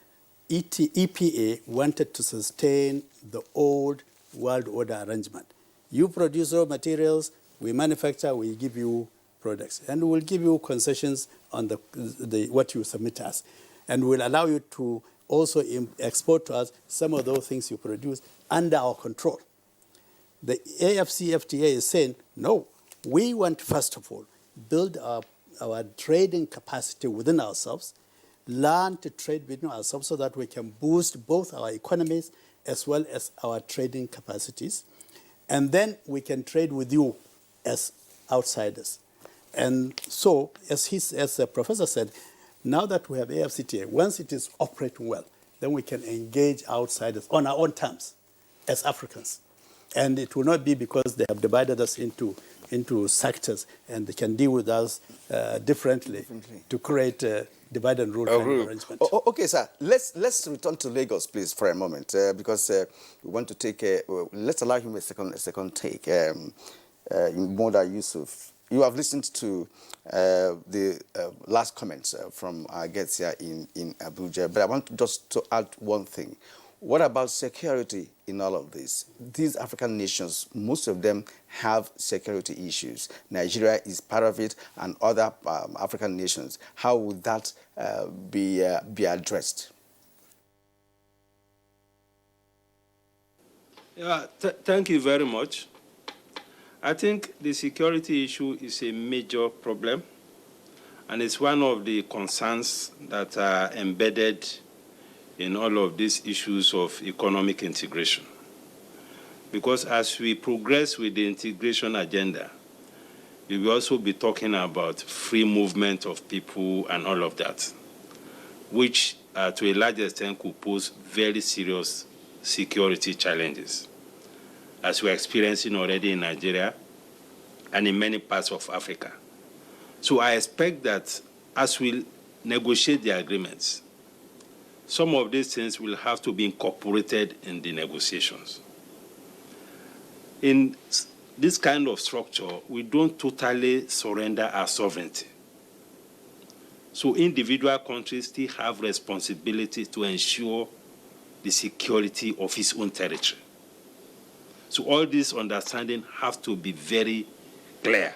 EPA wanted to sustain the old world order arrangement. You produce raw materials, we manufacture, we give you products, and we'll give you concessions on what you submit us, and we'll allow you to also export to us some of those things you produce under our control. The AfCFTA is saying, no, we want, first of all, build our trading capacity within ourselves, learn to trade within ourselves so that we can boost both our economies as well as our trading capacities. And then we can trade with you as outsiders. And so, as the professor said, now that we have AfCFTA, once it is operating well, then we can engage outsiders on our own terms as Africans. And it will not be because they have divided us into sectors and they can deal with us differently to create a divide and rule kind of arrangement. Okay, sir. Let's return to Lagos, please, for a moment, because we want to take let's allow him a second take. Moda Yusuf, you have listened to the last comments from our guests here in Abuja, but I want just to add one thing. What about security in all of this? These African nations, most of them have security issues. Nigeria is part of it, and other African nations. How would that be addressed? Yeah, thank you very much. I think the security issue is a major problem, and it's one of the concerns that are embedded in all of these issues of economic integration. Because as we progress with the integration agenda, we will also be talking about free movement of people and all of that, which to a large extent could pose very serious security challenges, as we're experiencing already in Nigeria and in many parts of Africa. So I expect that as we negotiate the agreements, some of these things will have to be incorporated in the negotiations. In this kind of structure, we don't totally surrender our sovereignty. So individual countries still have responsibility to ensure the security of its own territory. So all this understanding has to be very clear.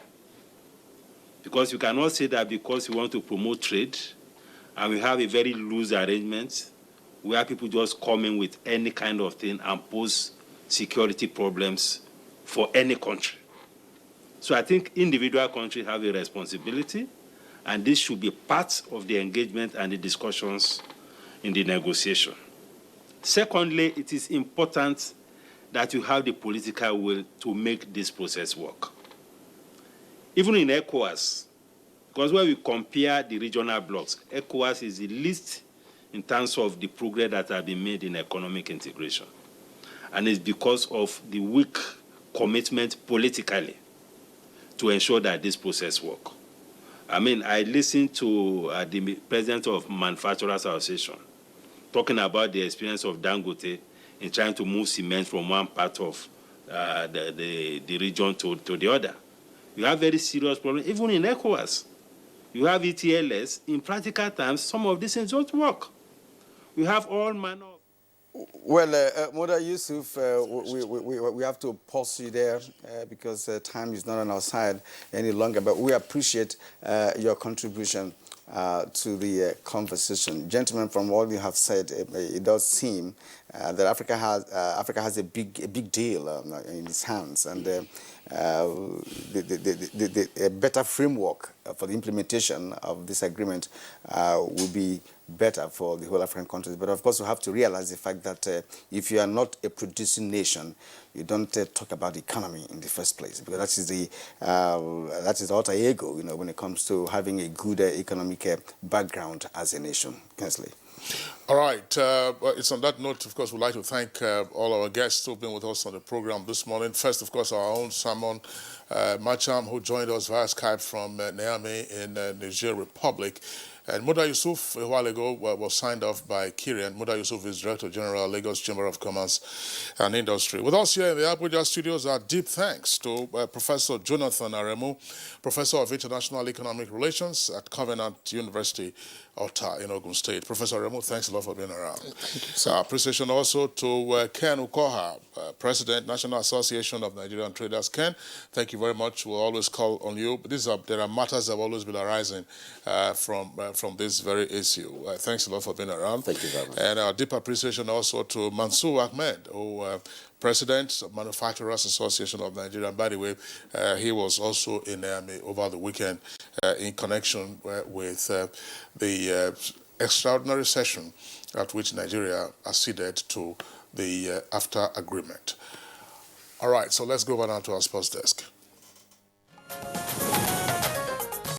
Because you cannot say that because you want to promote trade, and we have a very loose arrangement where people just come in with any kind of thing and pose security problems for any country. So I think individual countries have a responsibility, and this should be part of the engagement and the discussions in the negotiation. Secondly, it is important that you have the political will to make this process work. Even in ECOWAS, because when we compare the regional blocks, ECOWAS is the least in terms of the progress that has been made in economic integration. And it's because of the weak commitment politically to ensure that this process works. I mean, I listened to the president of Manufacturers Association talking about the experience of Dangote in trying to move cement from one part of the region to the other. You have very serious problems, even in ECOWAS. You have ETLS. In practical terms, some of these things don't work. We have all manner of... Well, Moda Yusuf, we have to pause you there because time is not on our side any longer, but we appreciate your contribution to the conversation. Gentlemen, from all you have said, it does seem that Africa has a big deal in its hands, and a better framework for the implementation of this agreement will be better for the whole African countries. But of course, we have to realize the fact that if you are not a producing nation, you don't talk about the economy in the first place, because that is the alter ego, when it comes to having a good economic background as a nation. Kinsley. All right. Well, it's on that note, of course, we'd like to thank all our guests who've been with us on the program this morning. First, of course, our own Simon Macham, who joined us via Skype from Niamey in Niger Republic. And Muda Yusuf, a while ago, was signed off by Kirian. Muda Yusuf is Director General, Lagos Chamber of Commerce and Industry. With us here in the Abuja studios, our deep thanks to Professor Jonathan Aremu, Professor of International Economic Relations at Covenant University, Ota in Ogun State. Professor Aremu, thanks a lot for being around. Thank you, sir. Appreciation also to Ken Ukoha, President, National Association of Nigerian Traders. Ken, thank you very much. We'll always call on you. But there are matters that have always been arising from this very issue. Thanks a lot for being around. Thank you very much. And our deep appreciation also to Mansour Ahmed, who President of Manufacturers Association of Nigeria. And by the way, he was also in Miami over the weekend in connection with the extraordinary session at which Nigeria acceded to the AfCFTA agreement. All right, so let's go over now to our sports desk.